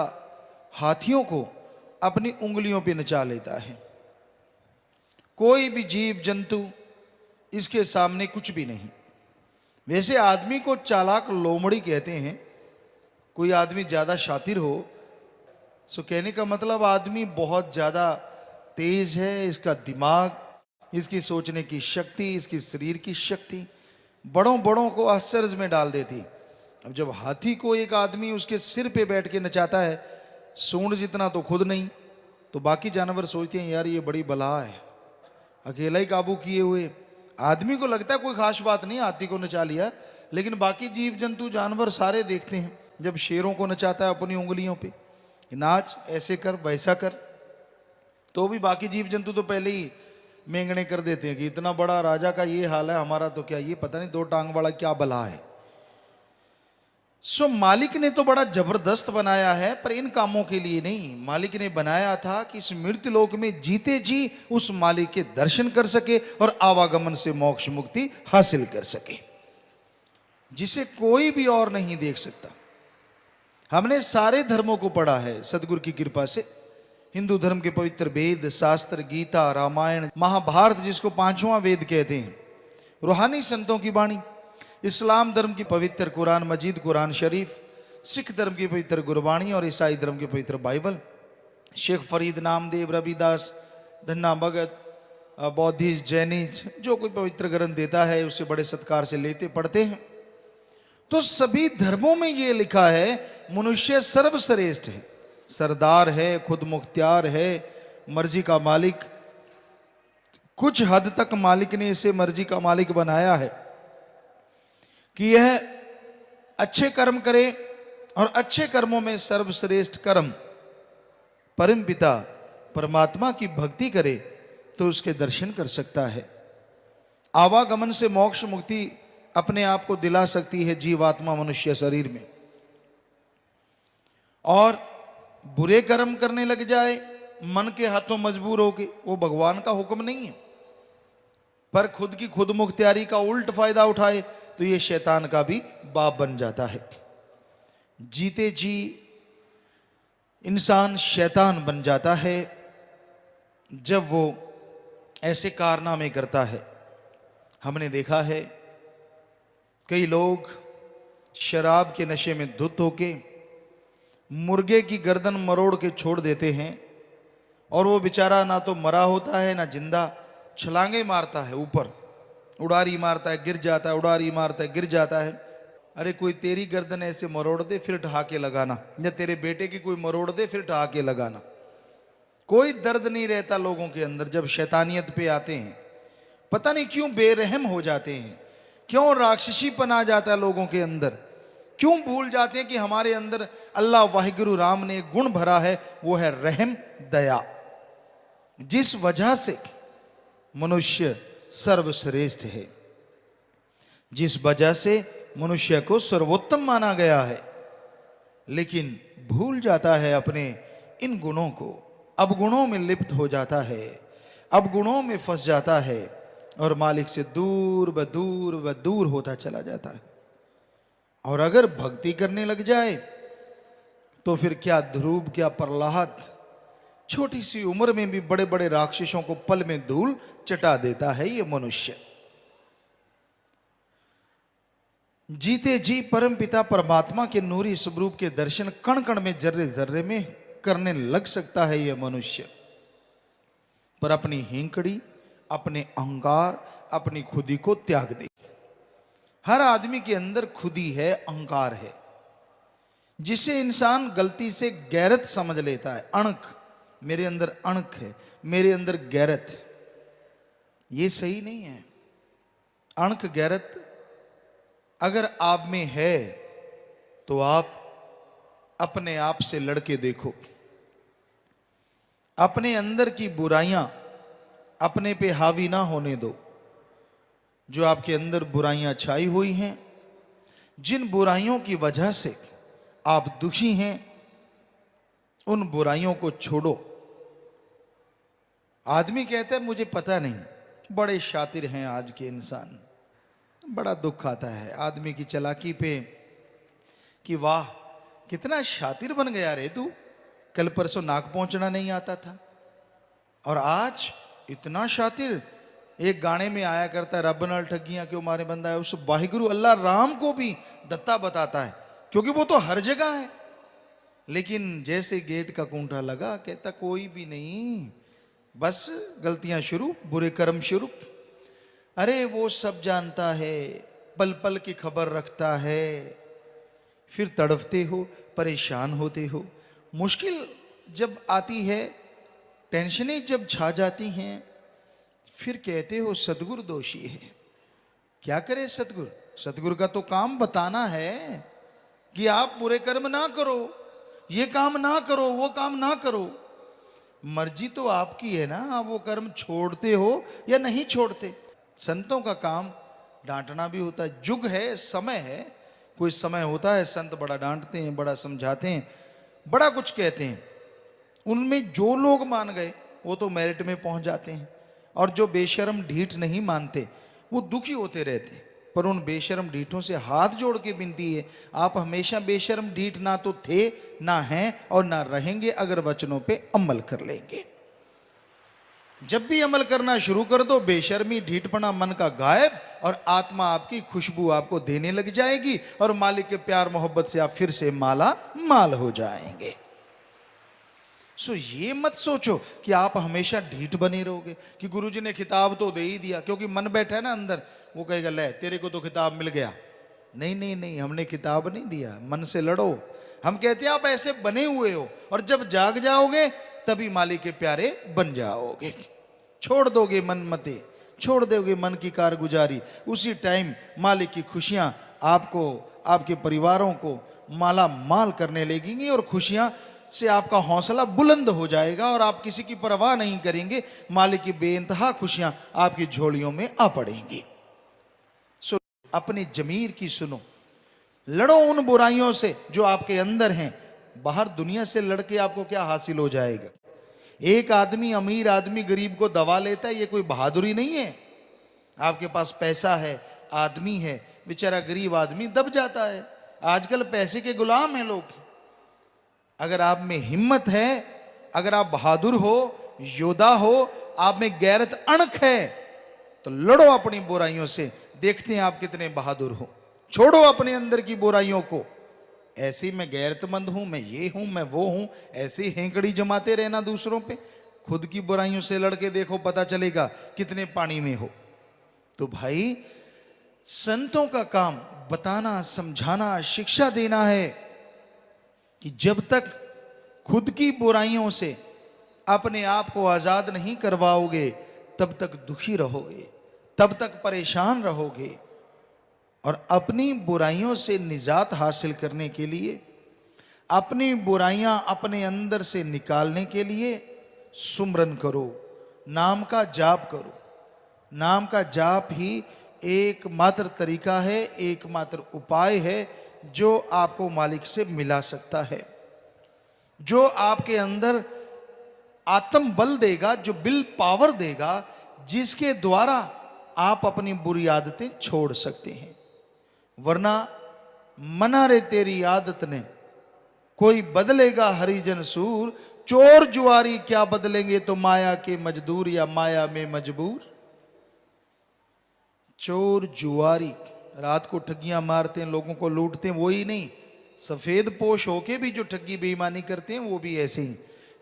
हाथियों को अपनी उंगलियों पे नचा लेता है। कोई भी जीव जंतु इसके सामने कुछ भी नहीं। वैसे आदमी को चालाक लोमड़ी कहते हैं। कोई आदमी ज़्यादा शातिर हो, सो कहने का मतलब आदमी बहुत ज़्यादा तेज है, इसका दिमाग, इसकी सोचने की शक्ति, इसकी शरीर की शक्ति बड़ों बड़ों को आश्चर्य में डाल देती। अब जब हाथी को एक आदमी उसके सिर पे बैठ के नचाता है, सूंड जितना तो खुद नहीं, तो बाकी जानवर सोचते हैं यार ये बड़ी बला है, अकेला ही काबू किए हुए। आदमी को लगता है कोई खास बात नहीं, हाथी को नचा लिया, लेकिन बाकी जीव जंतु जानवर सारे देखते हैं जब शेरों को नचाता है अपनी उंगलियों पे, नाच, ऐसे कर, वैसा कर, तो भी बाकी जीव जंतु तो पहले ही मेंगने कर देते हैं कि इतना बड़ा राजा का ये हाल है, हमारा तो क्या, ये पता नहीं 2 टांग वाला क्या बला है। मालिक ने तो बड़ा जबरदस्त बनाया है, पर इन कामों के लिए नहीं। मालिक ने बनाया था कि इस मृत्यु लोक में जीते जी उस मालिक के दर्शन कर सके और आवागमन से मोक्ष मुक्ति हासिल कर सके, जिसे कोई भी और नहीं देख सकता। हमने सारे धर्मों को पढ़ा है सदगुरु की कृपा से। हिंदू धर्म के पवित्र वेद शास्त्र, गीता, रामायण, महाभारत, जिसको पांचवां वेद कहते हैं, रूहानी संतों की वाणी। इस्लाम धर्म की पवित्र कुरान मजीद, कुरान शरीफ। सिख धर्म की पवित्र गुरबाणी और ईसाई धर्म की पवित्र बाइबल। शेख फरीद, नामदेव, रविदास, धन्ना भगत, बौद्धिस्ट, जैनिस्ट, जो कोई पवित्र ग्रंथ देता है उसे बड़े सत्कार से लेते पढ़ते हैं। तो सभी धर्मों में यह लिखा है मनुष्य सर्वश्रेष्ठ है, सरदार है, खुद मुख्तियार है, मर्जी का मालिक। कुछ हद तक मालिक ने इसे मर्जी का मालिक बनाया है कि यह अच्छे कर्म करे और अच्छे कर्मों में सर्वश्रेष्ठ कर्म परम पिता परमात्मा की भक्ति करे तो उसके दर्शन कर सकता है। आवागमन से मोक्ष मुक्ति अपने आप को दिला सकती है जीवात्मा मनुष्य शरीर में। और बुरे कर्म करने लग जाए मन के हाथों मजबूर होके, वो भगवान का हुक्म नहीं है, पर खुद की खुद मुख्तियारी का उल्ट फायदा उठाए तो ये शैतान का भी बाप बन जाता है। जीते जी इंसान शैतान बन जाता है जब वो ऐसे कारनामे करता है। हमने देखा है कई लोग शराब के नशे में धुत होके मुर्गे की गर्दन मरोड़ के छोड़ देते हैं, और वो बेचारा ना तो मरा होता है ना जिंदा, छलांगे मारता है, ऊपर उड़ारी मारता है, गिर जाता है, उड़ारी मारता है, गिर जाता है। अरे कोई तेरी गर्दन ऐसे मरोड़ दे फिर ढहा के लगाना, या तेरे बेटे की कोई मरोड़ दे फिर ढहा के लगाना। कोई दर्द नहीं रहता लोगों के अंदर जब शैतानियत पे आते हैं। पता नहीं क्यों बेरहम हो जाते हैं, क्यों राक्षसीपन आ जाता है लोगों के अंदर, क्यों भूल जाते हैं कि हमारे अंदर अल्लाह वाहिगुरु राम ने गुण भरा है, वो है रहम, दया, जिस वजह से मनुष्य सर्वश्रेष्ठ है, जिस वजह से मनुष्य को सर्वोत्तम माना गया है। लेकिन भूल जाता है अपने इन गुणों को, अवगुणों में लिप्त हो जाता है, अवगुणों में फंस जाता है और मालिक से दूर ब दूर व दूर होता चला जाता है। और अगर भक्ति करने लग जाए तो फिर क्या ध्रुव, क्या प्रहलाद, छोटी सी उम्र में भी बड़े बड़े राक्षसों को पल में धूल चटा देता है ये मनुष्य। जीते जी परम पिता परमात्मा के नूरी स्वरूप के दर्शन कण कण में, जर्रे जर्रे में करने लग सकता है ये मनुष्य, पर अपनी हिंकड़ी, अपने अहंकार, अपनी खुदी को त्याग दे। हर आदमी के अंदर खुदी है, अहंकार है, जिसे इंसान गलती से गैरत समझ लेता है। अणक, मेरे अंदर अणक है, मेरे अंदर गैरत, ये सही नहीं है। अणक गैरत अगर आप में है तो आप अपने आप से लड़के देखो। अपने अंदर की बुराइयां अपने पे हावी ना होने दो। जो आपके अंदर बुराइयां छाई हुई हैं, जिन बुराइयों की वजह से आप दुखी हैं, उन बुराइयों को छोड़ो। आदमी कहता है मुझे पता नहीं, बड़े शातिर हैं आज के इंसान। बड़ा दुख आता है आदमी की चालाकी पे कि वाह कितना शातिर बन गया रे तू, कल परसों नाक पहुंचना नहीं आता था और आज इतना शातिर। एक गाने में आया करता है, रब नाल ठगियां क्यों मारे बंदा है। उस वाहिगुरु अल्लाह राम को भी दत्ता बताता है, क्योंकि वो तो हर जगह है। लेकिन जैसे गेट का कूंठा लगा, कहता कोई भी नहीं, बस गलतियां शुरू, बुरे कर्म शुरू। अरे वो सब जानता है, पल पल की खबर रखता है। फिर तड़फते हो, परेशान होते हो, मुश्किल जब आती है, टेंशनें जब छा जाती हैं, फिर कहते हो सतगुरु दोषी है। क्या करे सतगुरु? सतगुरु का तो काम बताना है कि आप बुरे कर्म ना करो, ये काम ना करो, वो काम ना करो। मर्जी तो आपकी है ना, आप वो कर्म छोड़ते हो या नहीं छोड़ते। संतों का काम डांटना भी होता है। युग है, समय है कोई समय होता है संत बड़ा डांटते हैं, बड़ा समझाते हैं, बड़ा कुछ कहते हैं, उनमें जो लोग मान गए वो तो मेरिट में पहुंच जाते हैं, और जो बेशर्म ढीठ नहीं मानते वो दुखी होते रहते हैं। पर उन बेशर्म ढीठों से हाथ जोड़ के विनती है, आप हमेशा बेशर्म ढीठ ना तो थे, ना हैं और ना रहेंगे अगर वचनों पे अमल कर लेंगे। जब भी अमल करना शुरू कर दो, बेशर्मी ढीठपना मन का गायब, और आत्मा आपकी खुशबू आपको देने लग जाएगी, और मालिक के प्यार मोहब्बत से आप फिर से माला माल हो जाएंगे। सो ये मत सोचो कि आप हमेशा ढीठ बने रहोगे, कि गुरुजी ने खिताब तो दे ही दिया, क्योंकि मन बैठा है ना अंदर, वो कहेगा ले तेरे को तो खिताब मिल गया। नहीं नहीं नहीं, हमने किताब नहीं दिया, मन से लड़ो। हम कहते हैं आप ऐसे बने हुए हो, और जब जाग जाओगे तभी मालिक के प्यारे बन जाओगे। छोड़ दोगे मन मते, छोड़ दोगे मन की कारगुजारी, उसी टाइम मालिक की खुशियां आपको, आपके परिवारों को माला माल करने लगेंगी, और खुशियां से आपका हौसला बुलंद हो जाएगा, और आप किसी की परवाह नहीं करेंगे। मालिक की बेइंतहा खुशियां आपकी झोलियों में आ पड़ेंगी। सो अपनी जमीर की सुनो, लड़ो उन बुराइयों से जो आपके अंदर हैं। बाहर दुनिया से लड़के आपको क्या हासिल हो जाएगा? एक आदमी, अमीर आदमी गरीब को दबा लेता है, ये कोई बहादुरी नहीं है। आपके पास पैसा है, आदमी है, बेचारा गरीब आदमी दब जाता है। आजकल पैसे के गुलाम हैं लोग। अगर आप में हिम्मत है, अगर आप बहादुर हो, योद्धा हो, आप में गैरत अणख है, तो लड़ो अपनी बुराइयों से। देखते हैं आप कितने बहादुर हो। छोड़ो अपने अंदर की बुराइयों को। ऐसे ही मैं गैरतमंद हूं, मैं ये हूं, मैं वो हूं, ऐसे ही हेंकड़ी जमाते रहना दूसरों पे। खुद की बुराइयों से लड़के देखो, पता चलेगा कितने पानी में हो। तो भाई, संतों का काम बताना, समझाना, शिक्षा देना है कि जब तक खुद की बुराइयों से अपने आप को आजाद नहीं करवाओगे, तब तक दुखी रहोगे, तब तक परेशान रहोगे। और अपनी बुराइयों से निजात हासिल करने के लिए, अपनी बुराइयां अपने अंदर से निकालने के लिए सुमरन करो, नाम का जाप करो। नाम का जाप ही एकमात्र तरीका है, एकमात्र उपाय है जो आपको मालिक से मिला सकता है, जो आपके अंदर आत्म बल देगा, जो विल पावर देगा, जिसके द्वारा आप अपनी बुरी आदतें छोड़ सकते हैं। वरना मना रे तेरी आदत ने, कोई बदलेगा हरिजन सूर, चोर जुआरी क्या बदलेंगे तो माया के मजदूर, या माया में मजबूर। चोर जुआरी रात को ठगियां मारते हैं, लोगों को लूटते हैं, वही नहीं, सफेद पोश होके भी जो ठगी बेईमानी करते हैं वो भी ऐसे ही,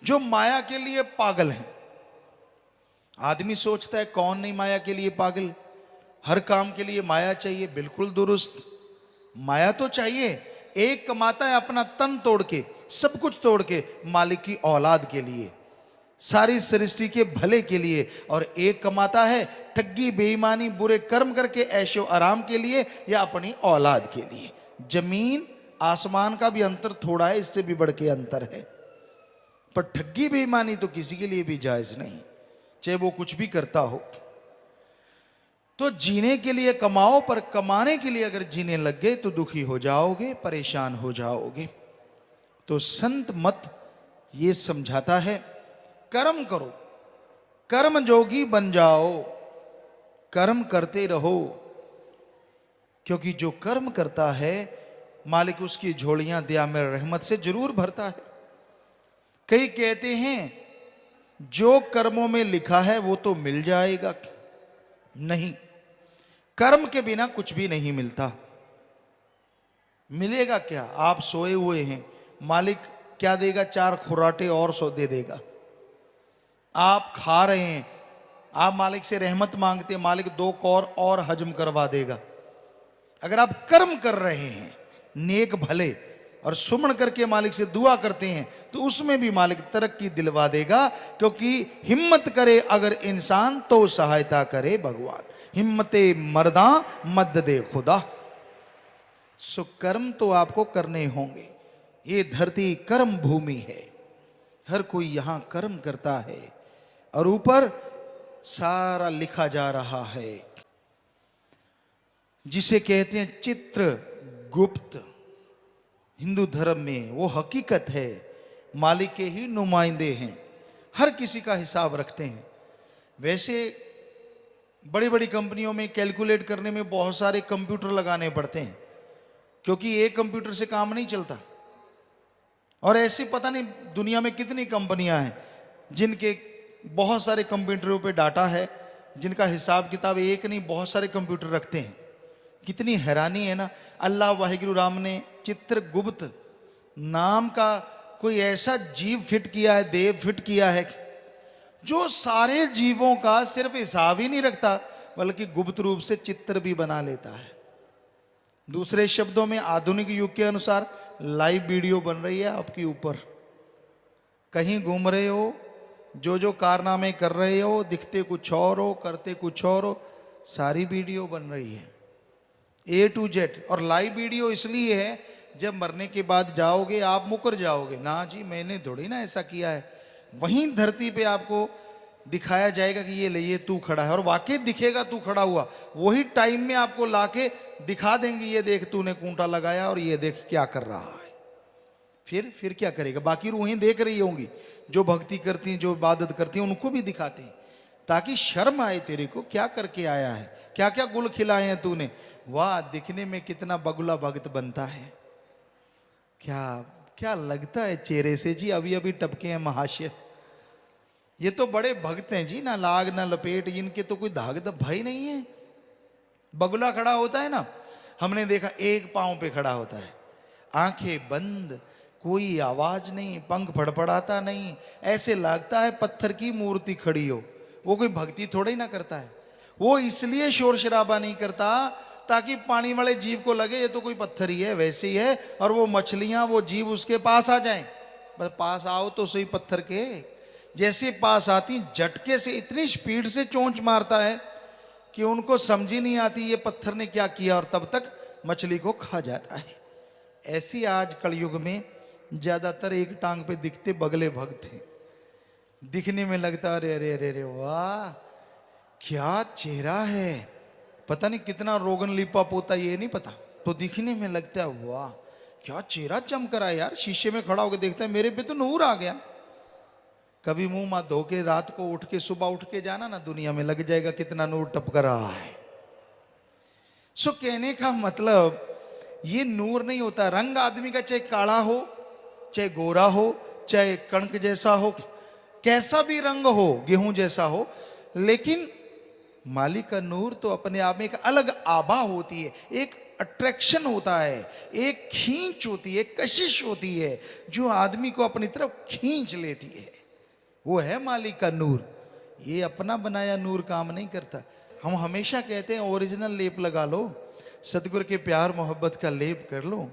जो माया के लिए पागल हैं। आदमी सोचता है कौन नहीं माया के लिए पागल, हर काम के लिए माया चाहिए। बिल्कुल दुरुस्त, माया तो चाहिए। एक कमाता है अपना तन तोड़ के, सब कुछ तोड़ के, मालिक की औलाद के लिए, सारी सृष्टि के भले के लिए। और एक कमाता है ठगी बेईमानी बुरे कर्म करके ऐशो आराम के लिए, या अपनी औलाद के लिए। जमीन आसमान का भी अंतर थोड़ा है, इससे भी बढ़ के अंतर है। पर ठगी बेईमानी तो किसी के लिए भी जायज नहीं, चाहे वो कुछ भी करता हो। तो जीने के लिए कमाओ, पर कमाने के लिए अगर जीने लग गए तो दुखी हो जाओगे, परेशान हो जाओगे। तो संत मत ये समझाता है, कर्म करो, कर्म जोगी बन जाओ, कर्म करते रहो। क्योंकि जो कर्म करता है, मालिक उसकी झोलियां दया में रहमत से जरूर भरता है। कई कहते हैं जो कर्मों में लिखा है वो तो मिल जाएगा। नहीं, कर्म के बिना कुछ भी नहीं मिलता। मिलेगा क्या? आप सोए हुए हैं, मालिक क्या देगा? 4 खुराटे और सो दे देगा। आप खा रहे हैं, आप मालिक से रहमत मांगते हैं, मालिक 2 कौर और हजम करवा देगा। अगर आप कर्म कर रहे हैं नेक भले और सुमन करके मालिक से दुआ करते हैं, तो उसमें भी मालिक तरक्की दिलवा देगा। क्योंकि हिम्मत करे अगर इंसान तो सहायता करे भगवान, हिम्मते मर्दा मद दे खुदा। सो कर्म तो आपको करने होंगे। ये धरती कर्म भूमि है, हर कोई यहां कर्म करता है, और ऊपर सारा लिखा जा रहा है, जिसे कहते हैं चित्र गुप्त हिंदू धर्म में वो हकीकत है, मालिक के ही नुमाइंदे हैं, हर किसी का हिसाब रखते हैं। वैसे बड़ी बड़ी कंपनियों में कैलकुलेट करने में बहुत सारे कंप्यूटर लगाने पड़ते हैं, क्योंकि एक कंप्यूटर से काम नहीं चलता। और ऐसे पता नहीं दुनिया में कितनी कंपनियां हैं जिनके बहुत सारे कंप्यूटरों पे डाटा है, जिनका हिसाब किताब एक नहीं बहुत सारे कंप्यूटर रखते हैं। कितनी हैरानी है ना। अल्लाह वाहिगुरु राम ने चित्रगुप्त नाम का कोई ऐसा जीव फिट किया है, देव फिट किया है, जो सारे जीवों का सिर्फ हिसाब ही नहीं रखता बल्कि गुप्त रूप से चित्र भी बना लेता है। दूसरे शब्दों में आधुनिक युग के अनुसार लाइव वीडियो बन रही है आपके ऊपर। कहीं घूम रहे हो, जो जो कारनामे कर रहे हो, दिखते कुछ और हो, करते कुछ और हो, सारी वीडियो बन रही है A to Z। और लाइव वीडियो इसलिए है, जब मरने के बाद जाओगे आप मुकर जाओगे ना, जी मैंने थोड़ी ना ऐसा किया है। वहीं धरती पे आपको दिखाया जाएगा कि ये ले, ये तू खड़ा है, और वाकई दिखेगा तू खड़ा हुआ। वही टाइम में आपको लाके दिखा देंगे, ये देख तूने कूंटा लगाया और ये देख क्या कर रहा है। फिर क्या करेगा? बाकी रूहें देख रही होंगी, जो भक्ति करती हैं, जो इबादत करती हैं, उनको भी दिखाते हैं ताकि शर्म आए तेरे को, क्या करके आया है, क्या क्या गुल खिलाए हैं तूने। वाह, दिखने में कितना बगुला भक्त बनता है। क्या क्या लगता है चेहरे से जी, अभी अभी टपके हैं महाशय। ये तो बड़े भक्त हैं जी, ना लाग ना लपेट, इनके तो कोई धाग भाई नहीं है। बगुला खड़ा होता है ना, हमने देखा एक पांव पे खड़ा होता है, आंखें बंद, कोई आवाज नहीं, पंख फड़फड़ाता नहीं, ऐसे लगता है पत्थर की मूर्ति खड़ी हो। वो कोई भक्ति थोड़ा ही ना करता है। वो इसलिए शोर शराबा नहीं करता ताकि पानी वाले जीव को लगे ये तो कोई पत्थर ही है, वैसे ही है, और वो मछलियां, वो जीव उसके पास आ जाएं। बस पास आओ तो सही पत्थर के। जैसे पास आती, झटके से इतनी स्पीड से चोंच मारता है कि उनको समझ ही नहीं आती ये पत्थर ने क्या किया, और तब तक मछली को खा जाता है। ऐसी आज कलयुग में ज्यादातर एक टांग पे दिखते बगले भक्त हैं। दिखने में लगता अरे अरे अरे अरे वाह क्या चेहरा है, पता नहीं कितना रोगन लिपा पोता, ये नहीं पता, तो दिखने में लगता है वाह क्या चेहरा चमक रहा है यार। शीशे में खड़ा होकर देखता है मेरे पे तो नूर आ गया। कभी मुंह मां धो के रात को उठ के सुबह उठ के जाना ना, दुनिया में लग जाएगा कितना नूर टपक रहा है। सो कहने का मतलब ये नूर नहीं होता। रंग आदमी का चाहे काला हो, चाहे गोरा हो, चाहे कणक जैसा हो, कैसा भी रंग हो, गेहूं जैसा हो, लेकिन मालिक का नूर तो अपने आप में एक अलग आभा होती है, एक अट्रैक्शन होता है, एक खींच होती है, कशिश होती है जो आदमी को अपनी तरफ खींच लेती है। वो है मालिक का नूर। ये अपना बनाया नूर काम नहीं करता। हम हमेशा कहते हैं ओरिजिनल लेप लगा लो, सतगुरु के प्यार मोहब्बत का लेप कर लो,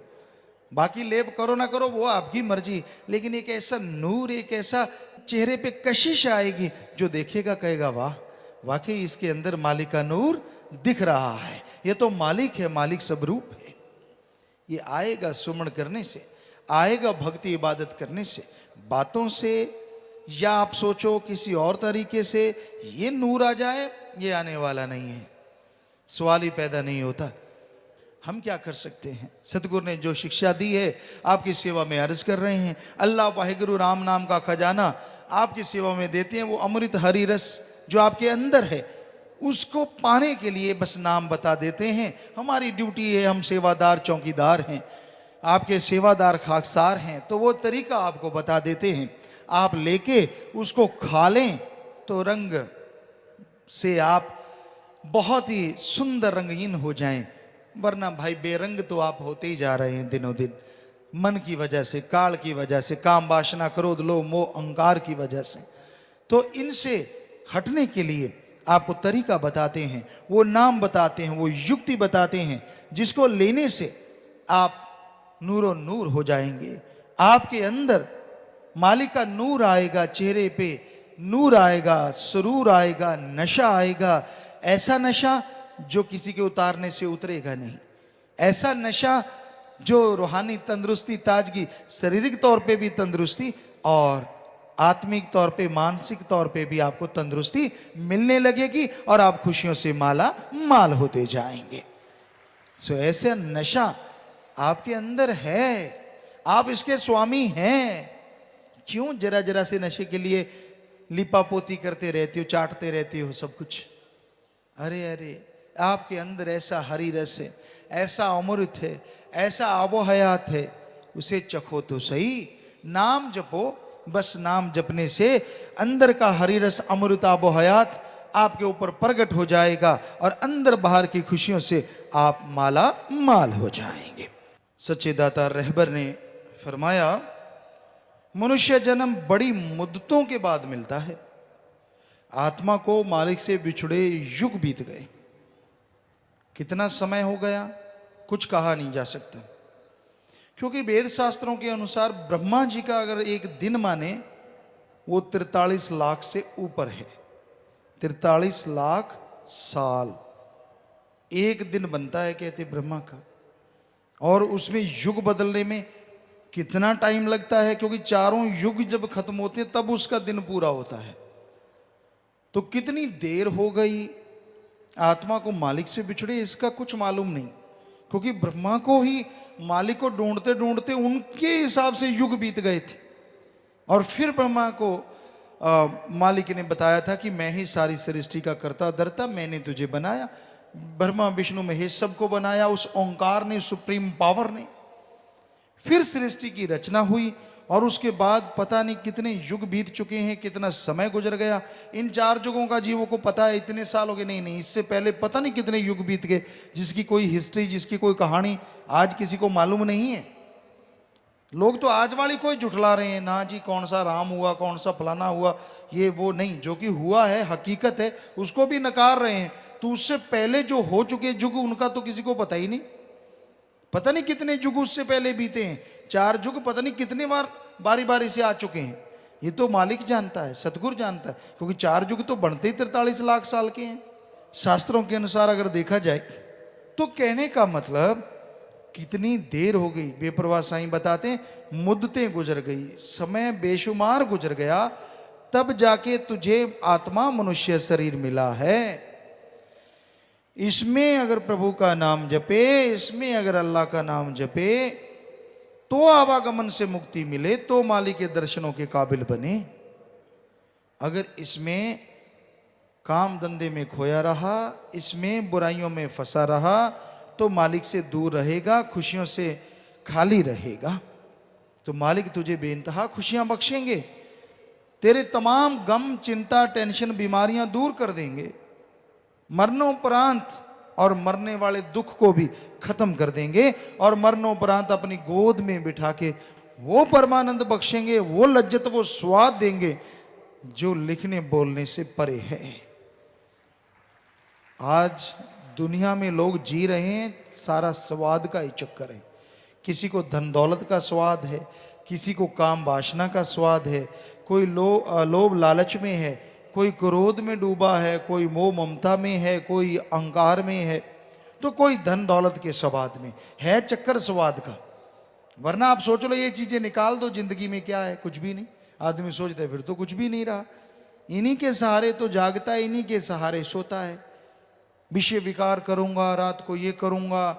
बाकी लेप करो ना करो वो आपकी मर्जी, लेकिन एक ऐसा नूर, एक ऐसा चेहरे पे कशिश आएगी जो देखेगा कहेगा वाह वाकई इसके अंदर मालिक का नूर दिख रहा है। ये तो मालिक है, मालिक स्वरूप है। ये आएगा सुमन करने से, आएगा भक्ति इबादत करने से, बातों से, या आप सोचो किसी और तरीके से ये नूर आ जाए, ये आने वाला नहीं है, सवाल ही पैदा नहीं होता। हम क्या कर सकते हैं? सतगुरु ने जो शिक्षा दी है आपकी सेवा में अर्ज कर रहे हैं। अल्लाह वाहिगुरु राम नाम का खजाना आपकी सेवा में देते हैं। वो अमृत हरि रस जो आपके अंदर है उसको पाने के लिए बस नाम बता देते हैं। हमारी ड्यूटी है, हम सेवादार चौकीदार हैं, आपके सेवादार खाकसार हैं, तो वो तरीका आपको बता देते हैं। आप लेके उसको खा लें तो रंग से आप बहुत ही सुंदर रंगीन हो जाएं, वरना भाई बेरंग तो आप होते ही जा रहे हैं दिनों दिन, मन की वजह से, काल की वजह से, काम वासना क्रोध लोभ मोह अहंकार की वजह से। तो इनसे हटने के लिए आपको तरीका बताते हैं, वो नाम बताते हैं, वो युक्ति बताते हैं जिसको लेने से आप नूरो नूर हो जाएंगे। आपके अंदर मालिक का नूर आएगा, चेहरे पे नूर आएगा, सुरूर आएगा, नशा आएगा। ऐसा नशा जो किसी के उतारने से उतरेगा नहीं, ऐसा नशा जो रूहानी तंदुरुस्ती, ताजगी, शारीरिक तौर पे भी तंदुरुस्ती और आत्मिक तौर पे, मानसिक तौर पे भी आपको तंदुरुस्ती मिलने लगेगी और आप खुशियों से माला माल होते जाएंगे। सो ऐसा नशा आपके अंदर है, आप इसके स्वामी हैं। क्यों जरा जरा से नशे के लिए लिपापोती करते रहते हो, चाटते रहते हो सब कुछ? अरे अरे, आपके अंदर ऐसा हरी रस है, ऐसा अमृत है, ऐसा आबो हयात है, उसे चखो तो सही। नाम जपो, बस नाम जपने से अंदर का हरी रस अमृत आबो हयात आपके ऊपर प्रकट हो जाएगा और अंदर बाहर की खुशियों से आप माला माल हो जाएंगे। सच्चे दाता रहबर ने फरमाया, मनुष्य जन्म बड़ी मुद्दतों के बाद मिलता है। आत्मा को मालिक से बिछुड़े युग बीत गए। कितना समय हो गया कुछ कहा नहीं जा सकता, क्योंकि वेद शास्त्रों के अनुसार ब्रह्मा जी का अगर एक दिन माने वो 43 लाख से ऊपर है। 43 लाख साल एक दिन बनता है कहते ब्रह्मा का, और उसमें युग बदलने में कितना टाइम लगता है, क्योंकि चारों युग जब खत्म होते हैं तब उसका दिन पूरा होता है। तो कितनी देर हो गई आत्मा को मालिक से बिछड़े, इसका कुछ मालूम नहीं, क्योंकि ब्रह्मा को ही मालिक को ढूंढते ढूंढते उनके हिसाब से युग बीत गए थे। और फिर ब्रह्मा को मालिक ने बताया था कि मैं ही सारी सृष्टि का कर्ता धर्ता, मैंने तुझे बनाया। ब्रह्मा विष्णु महेश सबको बनाया उस ओंकार ने, सुप्रीम पावर ने। फिर सृष्टि की रचना हुई और उसके बाद पता नहीं कितने युग बीत चुके हैं, कितना समय गुजर गया। इन 4 युगों का जीवों को पता है इतने साल हो गए, नहीं, इससे पहले पता नहीं कितने युग बीत गए, जिसकी कोई हिस्ट्री, जिसकी कोई कहानी आज किसी को मालूम नहीं है। लोग तो आज वाली कोई जुटला रहे हैं, ना जी कौन सा राम हुआ, कौन सा फलाना हुआ, ये वो नहीं, जो कि हुआ है हकीकत है उसको भी नकार रहे हैं। तो उससे पहले जो हो चुके युग उनका तो किसी को पता ही नहीं। पता नहीं कितने युग उससे पहले बीते हैं, 4 युग पता नहीं कितने बार बारी बारी से आ चुके हैं। ये तो मालिक जानता है, सतगुरु जानता है, क्योंकि 4 युग तो बनते ही 43 लाख साल के हैं शास्त्रों के अनुसार अगर देखा जाए। तो कहने का मतलब कितनी देर हो गई। बेपरवाह साईं बताते हैं मुद्दतें गुजर गई, समय बेशुमार गुजर गया, तब जाके तुझे आत्मा मनुष्य शरीर मिला है। इसमें अगर प्रभु का नाम जपे, इसमें अगर अल्लाह का नाम जपे तो आवागमन से मुक्ति मिले, तो मालिक के दर्शनों के काबिल बने। अगर इसमें काम धंधे में खोया रहा, इसमें बुराइयों में फंसा रहा, तो मालिक से दूर रहेगा, खुशियों से खाली रहेगा। तो मालिक तुझे बेइंतहा खुशियां बख्शेंगे, तेरे तमाम गम, चिंता, टेंशन, बीमारियां दूर कर देंगे। मरणोपरांत और मरने वाले दुख को भी खत्म कर देंगे, और मरणोपरांत अपनी गोद में बिठा के वो परमानंद बख्शेंगे, वो लज्जत, वो स्वाद देंगे जो लिखने बोलने से परे है। आज दुनिया में लोग जी रहे हैं सारा स्वाद का ही चक्कर है। किसी को धन दौलत का स्वाद है, किसी को काम वासना का स्वाद है, कोई लोभ लालच में है, कोई क्रोध में डूबा है, कोई मोह ममता में है, कोई अहंकार में है, तो कोई धन दौलत के स्वाद में है। चक्कर स्वाद का। वरना आप सोच लो ये चीजें निकाल दो जिंदगी में, क्या है? कुछ भी नहीं। आदमी सोचता है फिर तो कुछ भी नहीं रहा। इन्हीं के सहारे तो जागता है, इन्हीं के सहारे सोता है। विषय विकार करूंगा, रात को ये करूंगा,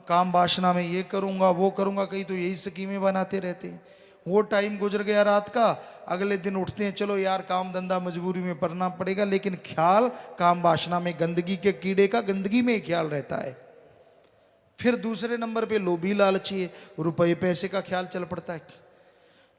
काम वासना में ये करूंगा, वो करूंगा, कहीं तो यही स्कीमें बनाते रहते हैं। वो टाइम गुजर गया रात का, अगले दिन उठते हैं, चलो यार काम धंधा मजबूरी में करना पड़ेगा, लेकिन ख्याल काम वासना में, गंदगी के कीड़े का गंदगी में ही ख्याल रहता है। फिर दूसरे नंबर पे लोभी लालची है, रुपये पैसे का ख्याल चल पड़ता है।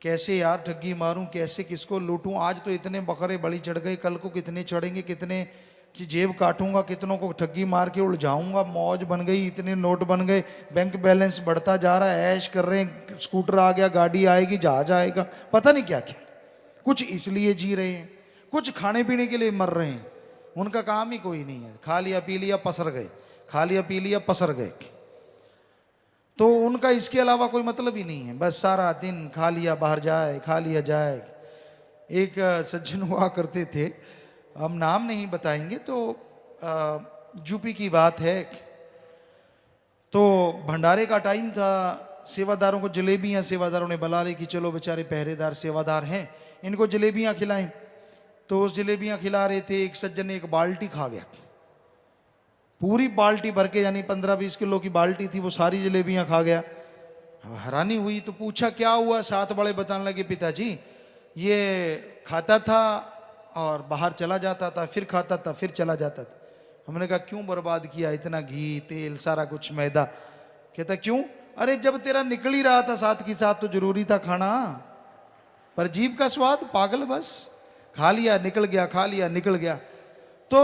कैसे यार ठगी मारूं, कैसे किसको लूटूं, आज तो इतने बकरे बलि चढ़ गए, कल को कितने चढ़ेंगे, कितने की जेब काटूंगा, कितनों को ठगी मार के उलझाऊंगा, मौज बन गई, इतने नोट बन गए, बैंक बैलेंस बढ़ता जा रहा है, ऐश कर रहे हैं, स्कूटर आ गया, गाड़ी आएगी, जहाज आएगा, पता नहीं क्या क्या। कुछ इसलिए जी रहे हैं, कुछ खाने पीने के लिए मर रहे हैं, उनका काम ही कोई नहीं है। खा लिया पी लिया पसर गए, खा लिया पी लिया पसर गए, तो उनका इसके अलावा कोई मतलब ही नहीं है। बस सारा दिन खा लिया बाहर जाए, खा लिया जाए। एक सज्जन हुआ करते थे, हम नाम नहीं बताएंगे, तो यूपी की बात है। तो भंडारे का टाइम था, सेवादारों को जलेबियां, सेवादारों ने बुला ली कि चलो बेचारे पहरेदार सेवादार हैं, इनको जलेबियां खिलाएं। तो उस जलेबियां खिला रहे थे, एक सज्जन ने एक बाल्टी खा गया, पूरी बाल्टी भर के, यानी 15-20 किलो की बाल्टी थी, वो सारी जलेबियां खा गया। हैरानी हुई तो पूछा क्या हुआ। साथ बड़े बताने लगे पिताजी ये खाता था और बाहर चला जाता था, फिर खाता था, फिर चला जाता था। हमने कहा क्यों बर्बाद किया इतना घी तेल सारा कुछ मैदा। कहता क्यों? अरे जब तेरा निकल ही रहा था साथ के साथ तो जरूरी था खाना। पर जीभ का स्वाद पागल, बस खा लिया निकल गया, खा लिया निकल गया। तो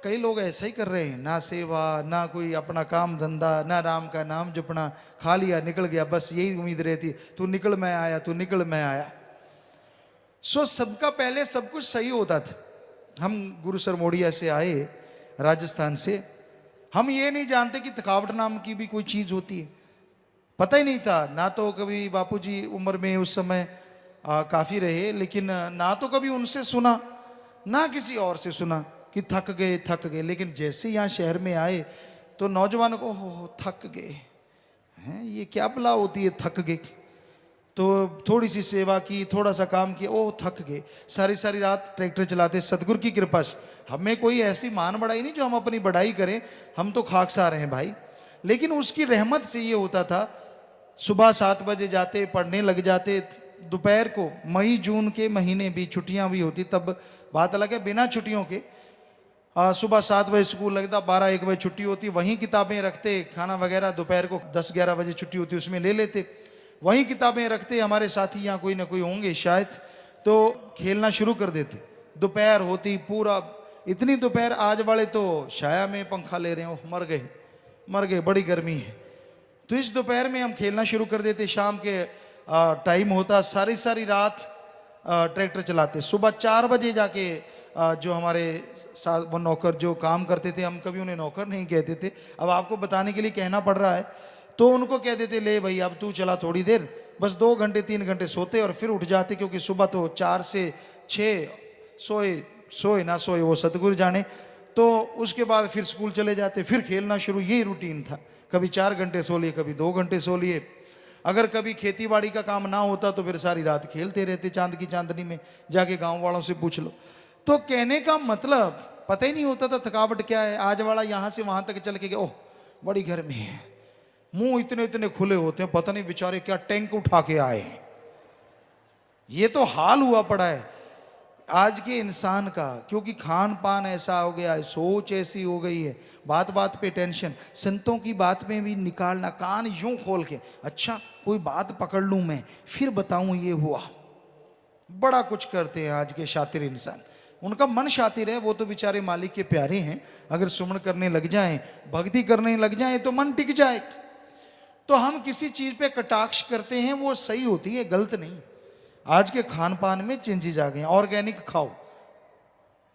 कई लोग ऐसा ही कर रहे हैं, ना सेवा ना कोई अपना काम धंधा, ना राम का नाम जपना, खा लिया निकल गया, बस यही उम्मीद रहती तू निकल मैं आया, तू निकल मैं आया। सो सबका पहले सब कुछ सही होता था। हम गुरु सरमोड़िया से आए, राजस्थान से, हम ये नहीं जानते कि थकावट नाम की भी कोई चीज होती है, पता ही नहीं था। ना तो कभी बापूजी उम्र में उस समय काफी रहे, लेकिन ना तो कभी उनसे सुना ना किसी और से सुना कि थक गए थक गए। लेकिन जैसे यहाँ शहर में आए तो नौजवानों को हो थक गए हैं, ये क्या बला होती है थक गए। तो थोड़ी सी सेवा की, थोड़ा सा काम किया, ओह थक गए। सारी सारी रात ट्रैक्टर चलाते, सतगुरु की कृपा से। हमें कोई ऐसी मान बढ़ाई नहीं जो हम अपनी बढ़ाई करें, हम तो खाकसार हैं भाई। लेकिन उसकी रहमत से ये होता था, सुबह 7 बजे जाते, पढ़ने लग जाते, दोपहर को मई जून के महीने भी छुट्टियां भी होती, तब बात अलग है, बिना छुट्टियों के सुबह 7 बजे स्कूल लगता, 12-1 बजे छुट्टी होती, वहीं किताबें रखते, खाना वगैरह दोपहर को 10-11 बजे छुट्टी होती उसमें ले लेते, वहीं किताबें रखते। हमारे साथी यहाँ कोई ना कोई होंगे शायद, तो खेलना शुरू कर देते। दोपहर होती पूरा, इतनी दोपहर आज वाले तो छाया में पंखा ले रहे हो, मर गए बड़ी गर्मी है। तो इस दोपहर में हम खेलना शुरू कर देते। शाम के टाइम होता, सारी सारी रात ट्रैक्टर चलाते। सुबह 4 बजे जाके जो हमारे साथ वो नौकर जो काम करते थे, हम कभी उन्हें नौकर नहीं कहते थे, अब आपको बताने के लिए कहना पड़ रहा है, तो उनको कह देते ले भाई अब तू चला थोड़ी देर, बस 2 घंटे 3 घंटे सोते और फिर उठ जाते, क्योंकि सुबह तो 4 से 6 सोए ना सोए वो सतगुरु जाने। तो उसके बाद फिर स्कूल चले जाते, फिर खेलना शुरू, यही रूटीन था। कभी 4 घंटे सो लिए, कभी 2 घंटे सो लिए। अगर कभी खेती बाड़ी का काम ना होता तो फिर सारी रात खेलते रहते, चांद की चांदनी में, जाके गांव वालों से पूछ लो। तो कहने का मतलब पता ही नहीं होता था थकावट क्या है। आज वाला यहां से वहां तक चल के गया, ओह बड़ी गर्मी है, मुंह इतने इतने खुले होते हैं, पता नहीं बेचारे क्या टैंक उठा के आए हैं। ये तो हाल हुआ पड़ा है आज के इंसान का, क्योंकि खान पान ऐसा हो गया है, सोच ऐसी हो गई है, बात बात पे टेंशन। संतों की बात में भी निकालना, कान यूं खोल के, अच्छा कोई बात पकड़ लूं मैं फिर बताऊं ये हुआ। बड़ा कुछ करते हैं आज के शातिर इंसान, उनका मन शातिर है, वो तो बेचारे मालिक के प्यारे हैं। अगर सुमन करने लग जाएं, भक्ति करने लग जाएं तो मन टिक जाए। तो हम किसी चीज पे कटाक्ष करते हैं, वो सही होती है, गलत नहीं। आज के खान पान में चेंजेस आ गए हैं। ऑर्गेनिक खाओ,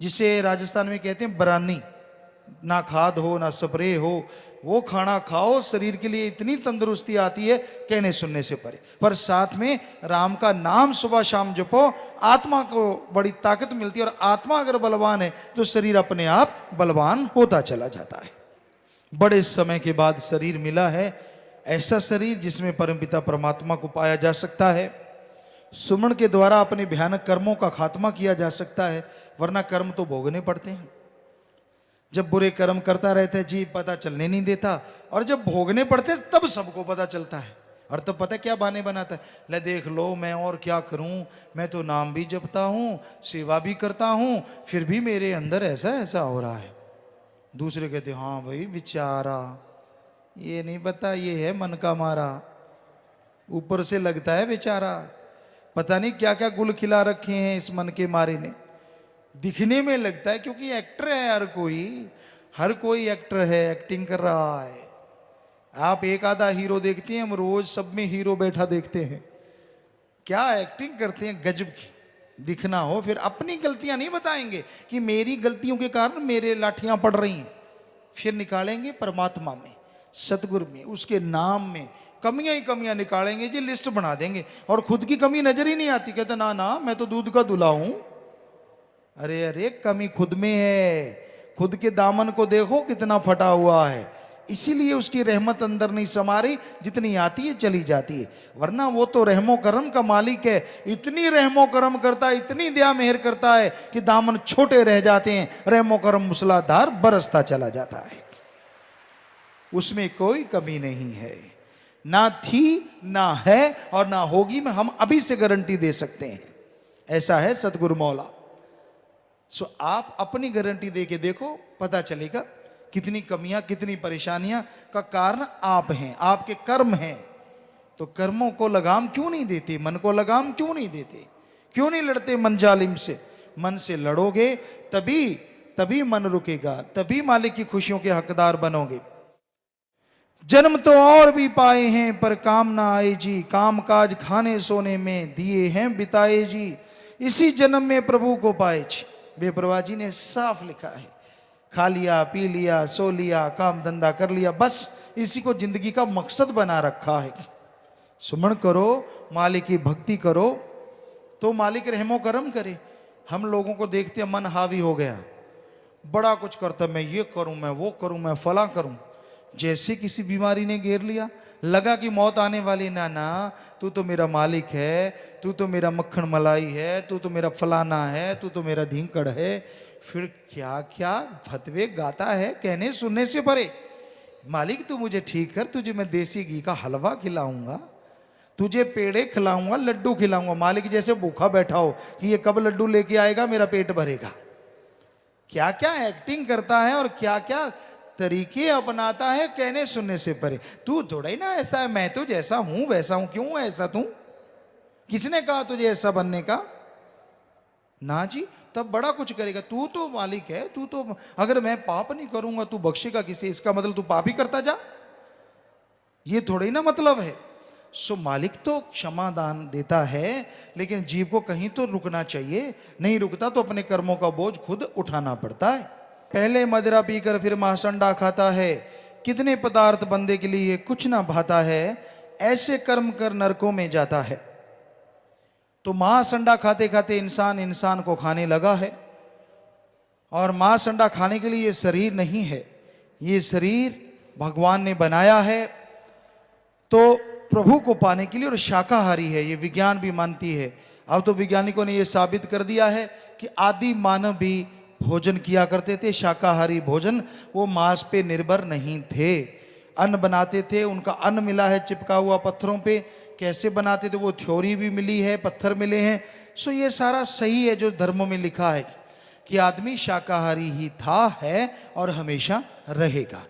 जिसे राजस्थान में कहते हैं बरानी, ना खाद हो ना स्प्रे हो, वो खाना खाओ, शरीर के लिए इतनी तंदुरुस्ती आती है कहने सुनने से परे। पर साथ में राम का नाम सुबह शाम जपो, आत्मा को बड़ी ताकत मिलती है, और आत्मा अगर बलवान है तो शरीर अपने आप बलवान होता चला जाता है। बड़े समय के बाद शरीर मिला है, ऐसा शरीर जिसमें परमपिता परमात्मा को पाया जा सकता है। सुमन के द्वारा अपने भयानक कर्मों का खात्मा किया जा सकता है, वरना कर्म तो भोगने पड़ते हैं। जब बुरे कर्म करता रहता है जी पता चलने नहीं देता, और जब भोगने पड़ते तब सबको पता चलता है। और तब पता क्या बहाने बनाता है, ले देख लो मैं और क्या करूं, मैं तो नाम भी जपता हूं, सेवा भी करता हूं, फिर भी मेरे अंदर ऐसा ऐसा हो रहा है। दूसरे कहते हाँ भाई बेचारा, ये नहीं पता ये है मन का मारा, ऊपर से लगता है बेचारा, पता नहीं क्या क्या गुल खिला रखे हैं इस मन के मारे ने। दिखने में लगता है, क्योंकि एक्टर है हर कोई एक्टर है, एक्टिंग कर रहा है। आप एक आधा हीरो देखते हैं, हम रोज सब में हीरो बैठा देखते हैं, क्या एक्टिंग करते हैं गजब की। दिखना हो फिर अपनी गलतियां नहीं बताएंगे कि मेरी गलतियों के कारण मेरे लाठियां पड़ रही हैं, फिर निकालेंगे परमात्मा में, सतगुरु में, उसके नाम में कमियां ही कमियां निकालेंगे जी, लिस्ट बना देंगे। और खुद की कमी नजर ही नहीं आती, कहते ना ना मैं तो दूध का दूल्हा हूं। अरे अरे कमी खुद में है, खुद के दामन को देखो कितना फटा हुआ है, इसीलिए उसकी रहमत अंदर नहीं समा रही, जितनी आती है चली जाती है। वरना वो तो रहमो करम का मालिक है, इतनी रहमो करम करता है, इतनी दया मेहर करता है कि दामन छोटे रह जाते हैं, रहमो करम मूसलाधार बरसता चला जाता है, उसमें कोई कमी नहीं है। ना थी, ना है और ना होगी, में हम अभी से गारंटी दे सकते हैं। ऐसा है सतगुरु मौला। सो आप अपनी गारंटी दे के देखो, पता चलेगा कितनी कमियां, कितनी परेशानियां का कारण आप हैं, आपके कर्म हैं। तो कर्मों को लगाम क्यों नहीं देते, मन को लगाम क्यों नहीं देते, क्यों नहीं लड़ते मन जालिम से? मन से लड़ोगे तभी तभी मन रुकेगा, तभी मालिक की खुशियों के हकदार बनोगे। जन्म तो और भी पाए हैं पर काम ना आए जी, काम काज खाने सोने में दिए हैं बिताए जी, इसी जन्म में प्रभु को पाए जी। बेपरवाह जी ने साफ लिखा है, खा लिया, पी लिया, सो लिया, काम धंधा कर लिया, बस इसी को जिंदगी का मकसद बना रखा है। सुमन करो, मालिक की भक्ति करो तो मालिक रहमो करम करे। हम लोगों को देखते मन हावी हो गया, बड़ा कुछ करता, मैं ये करूं, मैं वो करूं, मैं फला करूं। जैसे किसी बीमारी ने घेर लिया, लगा कि मौत आने वाली, ना ना, तू तो मेरा मालिक है, तू तो मेरा मक्खन मलाई है, तू तो मेरा फलाना है, तू तो मेरा धींकड़ है। फिर क्या क्या फतवे गाता है, कहने सुनने से परे। मालिक तू मुझे ठीक कर, तुझे मैं देसी घी का हलवा खिलाऊंगा, तुझे पेड़े खिलाऊंगा, लड्डू खिलाऊंगा। मालिक जैसे भूखा बैठा हो कि ये कब लड्डू लेके आएगा, मेरा पेट भरेगा। क्या क्या एक्टिंग करता है और क्या क्या तरीके अपनाता है, कहने सुनने से परे। तू थोड़ा ही ना ऐसा है, मैं तो जैसा हूं वैसा हूं। क्यों ऐसा तू? किसने कहा तुझे ऐसा बनने का? ना जी, तब बड़ा कुछ करेगा। तू तो मालिक है, तू तो, अगर मैं पाप नहीं करूंगा तू बख्शेगा किसे? इसका मतलब तू पाप ही करता जा, ये थोड़ा ही ना मतलब है। सो मालिक तो क्षमा दान देता है, लेकिन जीव को कहीं तो रुकना चाहिए। नहीं रुकता तो अपने कर्मों का बोझ खुद उठाना पड़ता है। पहले मदिरा पीकर फिर महासंडा खाता है, कितने पदार्थ बंदे के लिए कुछ ना भाता है, ऐसे कर्म कर नरकों में जाता है। तो महासंडा खाते खाते इंसान इंसान को खाने लगा है, और महासंडा खाने के लिए ये शरीर नहीं है, ये शरीर भगवान ने बनाया है तो प्रभु को पाने के लिए, और शाकाहारी है, ये विज्ञान भी मानती है। अब तो वैज्ञानिकों ने यह साबित कर दिया है कि आदि मानव भी भोजन किया करते थे, शाकाहारी भोजन। वो मांस पे निर्भर नहीं थे, अन्न बनाते थे, उनका अन्न मिला है चिपका हुआ पत्थरों पे। कैसे बनाते थे वो थ्योरी भी मिली है, पत्थर मिले हैं। सो ये सारा सही है जो धर्मों में लिखा है कि आदमी शाकाहारी ही था, है और हमेशा रहेगा।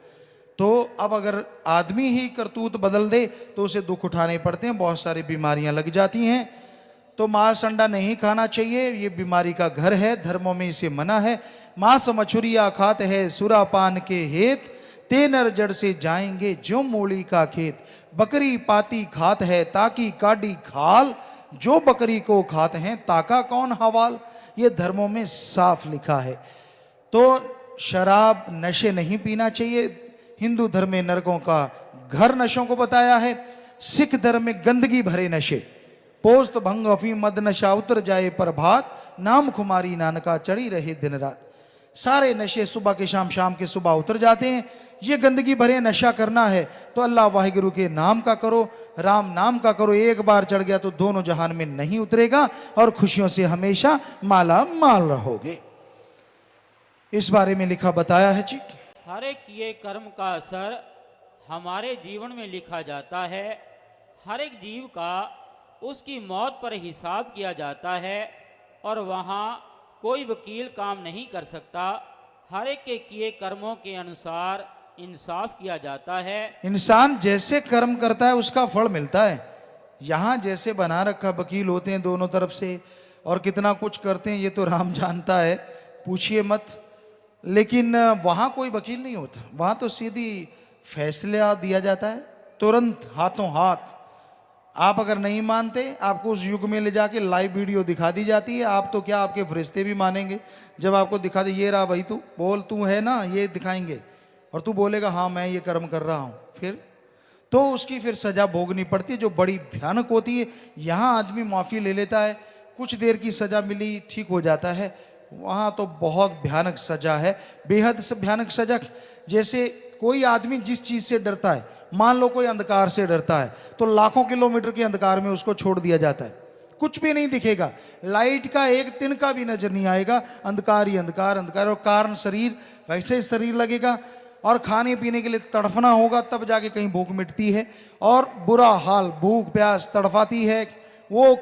तो अब अगर आदमी ही करतूत बदल दे तो उसे दुख उठाने पड़ते हैं, बहुत सारी बीमारियां लग जाती हैं। तो मांस अंडा नहीं खाना चाहिए, ये बीमारी का घर है, धर्मों में इसे मना है। मांस मछुरिया खात है सुरापान के हेत, ते नर जड़ से जाएंगे जो मूली का खेत। बकरी पाती खात है ताकि काडी खाल, जो बकरी को खाते हैं ताका कौन हवाल। ये धर्मों में साफ लिखा है। तो शराब नशे नहीं पीना चाहिए। हिंदू धर्म में नरकों का घर नशों को बताया है, सिख धर्म में गंदगी भरे नशे, पोस्त भंग अफीम मद नशा उतर जाए प्रभात, नाम खुमारी नानका चढ़ी रहे दिन रात। सारे नशे सुबह के शाम, शाम के सुबह उतर जाते हैं। ये गंदगी भरे नशा करना है तो अल्लाह वाहिगुरु के नाम का करो, राम नाम का करो। एक बार चढ़ गया तो दोनों जहान में नहीं उतरेगा और खुशियों से हमेशा माला माल रहोगे। इस बारे में लिखा बताया है जी। हर एक किए कर्म का असर हमारे जीवन में लिखा जाता है। हर एक जीव का उसकी मौत पर हिसाब किया जाता है और वहाँ कोई वकील काम नहीं कर सकता। हर एक के किए कर्मों के अनुसार इंसाफ किया जाता है। इंसान जैसे कर्म करता है उसका फल मिलता है। यहाँ जैसे बना रखा वकील होते हैं दोनों तरफ से और कितना कुछ करते हैं ये तो राम जानता है, पूछिए मत। लेकिन वहाँ कोई वकील नहीं होता, वहाँ तो सीधी फैसला दिया जाता है तुरंत हाथों हाथ। आप अगर नहीं मानते, आपको उस युग में ले जाके लाइव वीडियो दिखा दी जाती है। आप तो क्या, आपके फरिश्ते भी मानेंगे जब आपको दिखा दे, ये रहा भाई तू बोल, तू है ना, ये दिखाएंगे और तू बोलेगा हाँ मैं ये कर्म कर रहा हूँ। फिर तो उसकी फिर सजा भोगनी पड़ती है जो बड़ी भयानक होती है। यहाँ आदमी माफ़ी ले लेता है, कुछ देर की सजा मिली ठीक हो जाता है, वहाँ तो बहुत भयानक सजा है, बेहद से भयानक सजा। जैसे कोई आदमी जिस चीज़ से डरता है, मान लो कोई अंधकार से डरता है तो लाखों किलोमीटर के अंधकार में उसको छोड़ दिया जाता है, कुछ भी नहीं दिखेगा, लाइट का एक तिनका भी नजर नहीं आएगा, अंधकार ही अंधकार अंधकार। और कारण शरीर, वैसे ही शरीर लगेगा। और खाने पीने के लिए तड़फना होगा, तब जाके कहीं भूख मिटती है। और बुरा हाल, भूख प्यास तड़फाती है। वो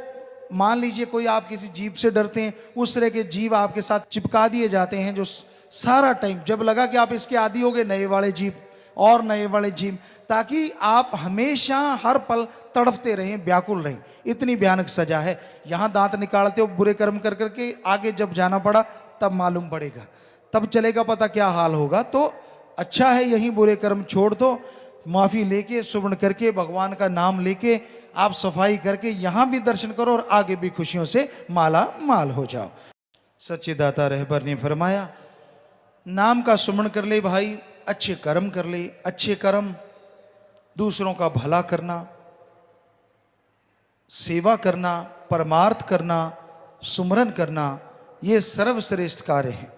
मान लीजिए कोई आप किसी जीव से डरते हैं, उस तरह के जीव आपके साथ चिपका दिए जाते हैं जो सारा टाइम, जब लगा कि आप इसके आदी हो गए, नए वाले जीव और नए वाले जीव, ताकि आप हमेशा हर पल तड़फते रहें, व्याकुल रहें। इतनी भयानक सजा है। यहां दांत निकालते हो बुरे कर्म कर करके, आगे जब जाना पड़ा तब मालूम पड़ेगा, तब चलेगा पता क्या हाल होगा। तो अच्छा है यहीं बुरे कर्म छोड़ दो, माफी लेके, सुमरण करके, भगवान का नाम लेके, आप सफाई करके यहां भी दर्शन करो और आगे भी खुशियों से माला माल हो जाओ। सच्चे दाता रहबर ने फरमाया, नाम का सुमरण कर ले भाई, अच्छे कर्म कर ले। अच्छे कर्म, दूसरों का भला करना, सेवा करना, परमार्थ करना, सुमरन करना, ये सर्वश्रेष्ठ कार्य है।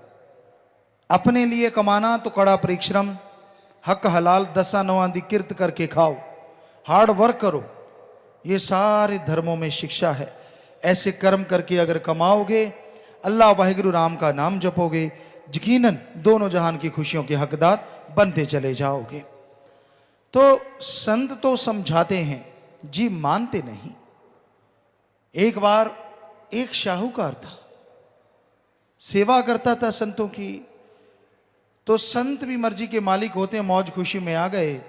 अपने लिए कमाना तो कड़ा परिश्रम, हक हलाल दसा नवां किर्त करके खाओ, हार्ड वर्क करो, ये सारे धर्मों में शिक्षा है। ऐसे कर्म करके अगर कमाओगे, अल्लाह वाहिगुरु राम का नाम जपोगे, यकीनन दोनों जहान की खुशियों के हकदार बनते चले जाओगे। तो संत तो समझाते हैं, जी मानते नहीं। एक बार एक शाहूकार था, सेवा करता था संतों की। तो संत भी मर्जी के मालिक होते हैं, मौज खुशी में आ गए,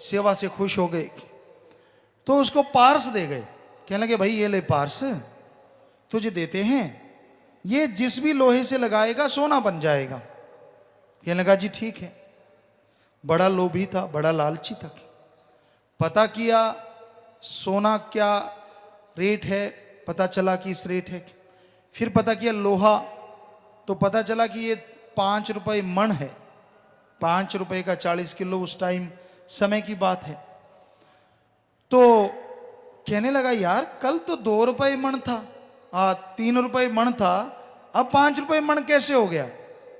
सेवा से खुश हो गए, तो उसको पार्स दे गए। कहने लगे, भाई ये ले पार्स, तुझे देते हैं, ये जिस भी लोहे से लगाएगा सोना बन जाएगा। कहने लगा, जी ठीक है। बड़ा लोभी था, बड़ा लालची था। पता किया सोना क्या रेट है, पता चला कि इस रेट है। फिर पता किया लोहा, तो पता चला कि ये 5 रुपए मण है। 5 रुपए का 40 किलो उस टाइम समय की बात है। तो कहने लगा, यार कल तो 2 रुपए मण था, 3 रुपए मण था, अब 5 रुपए मण कैसे हो गया?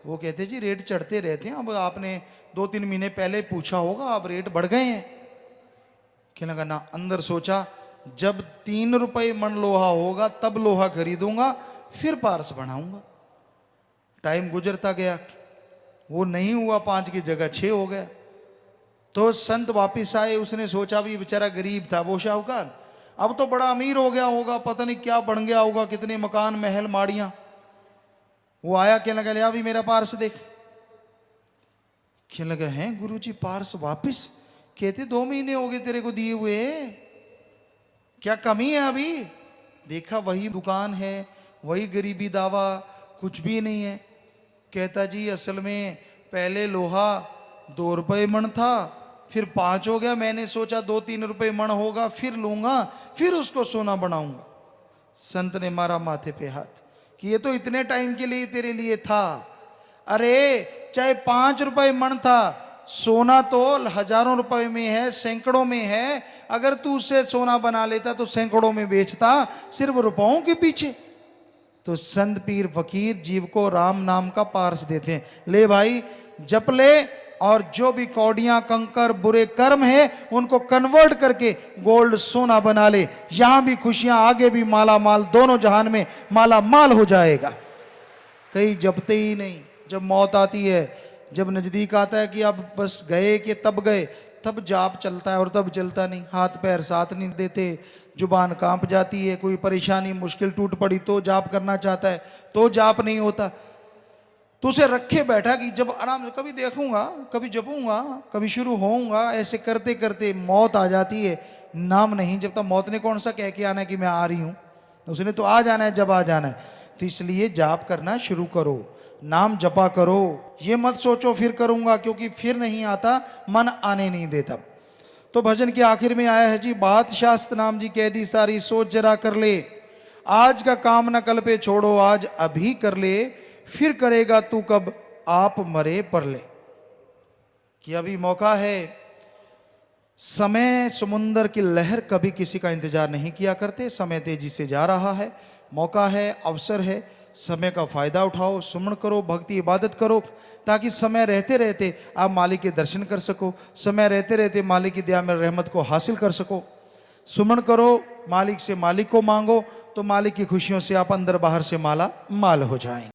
वो कहते, जी रेट चढ़ते रहते हैं, अब आपने 2-3 महीने पहले पूछा होगा, अब रेट बढ़ गए हैं। कहने लगा, ना। अंदर सोचा, जब 3 रुपए मण लोहा होगा तब लोहा खरीदूंगा, फिर पारस बनाऊंगा। टाइम गुजरता गया, वो नहीं हुआ, 5 की जगह 6 हो गया। तो संत वापिस आए, उसने सोचा भी बेचारा गरीब था वो शाहूकार, अब तो बड़ा अमीर हो गया होगा, पता नहीं क्या बन गया होगा, कितने मकान महल माड़ियां। वो आया, कहने लगा, ले अभी मेरा पार्स देख। कहने लगा, हैं गुरुजी पार्स वापिस? कहते 2 महीने हो गए तेरे को दिए हुए, क्या कमी है अभी? देखा वही दुकान है, वही गरीबी दावा, कुछ भी नहीं है। कहता, जी असल में पहले लोहा 2 रुपए मण था, फिर 5 हो गया, मैंने सोचा 2-3 रुपए मण होगा, फिर लूंगा, फिर उसको सोना बनाऊंगा। संत ने मारा माथे पे हाथ कि ये तो इतने टाइम के लिए तेरे लिए था। अरे चाहे 5 रुपए मण था, सोना तो हजारों रुपए में है, सैकड़ों में है। अगर तू उससे सोना बना लेता तो सैकड़ों में बेचता, सिर्फ रुपयों के पीछे। तो संत पीर फकीर जीव को राम नाम का पार्स देते हैं, ले भाई जप ले, और जो भी कौड़ियां कंकर बुरे कर्म है उनको कन्वर्ट करके गोल्ड सोना बना ले। यहां भी खुशियां, आगे भी माला माल, दोनों जहान में माला माल हो जाएगा। कहीं जपते ही नहीं। जब मौत आती है, जब नजदीक आता है कि अब बस गए कि तब गए, तब जाप चलता है और तब चलता नहीं। हाथ पैर साथ नहीं देते, जुबान कांप जाती है, कोई परेशानी मुश्किल टूट पड़ी तो जाप करना चाहता है, तो जाप नहीं होता। तो उसे रखे बैठा कि जब आराम से कभी देखूंगा, कभी जपूंगा, कभी शुरू होऊंगा, ऐसे करते करते मौत आ जाती है। नाम नहीं जब तक। मौत ने कौन सा कह के आना है कि मैं आ रही हूं, उसने तो आ जाना है जब आ जाना है। तो इसलिए जाप करना शुरू करो, नाम जपा करो। ये मत सोचो फिर करूंगा, क्योंकि फिर नहीं आता, मन आने नहीं देता। तो भजन के आखिर में आया है जी, बात शास्त्र नाम जी कह दी सारी, सोच जरा कर ले, आज का काम न कल पे छोड़ो, आज अभी कर ले, फिर करेगा तू कब आप मरे पर ले। कि अभी मौका है। समय समुंदर की लहर कभी किसी का इंतजार नहीं किया करते, समय तेजी से जा रहा है, मौका है, अवसर है, समय का फायदा उठाओ, सुमन करो, भक्ति इबादत करो, ताकि समय रहते रहते आप मालिक के दर्शन कर सको, समय रहते रहते मालिक की दया में रहमत को हासिल कर सको। सुमन करो, मालिक से मालिक को मांगो, तो मालिक की खुशियों से आप अंदर बाहर से माला माल हो जाएं।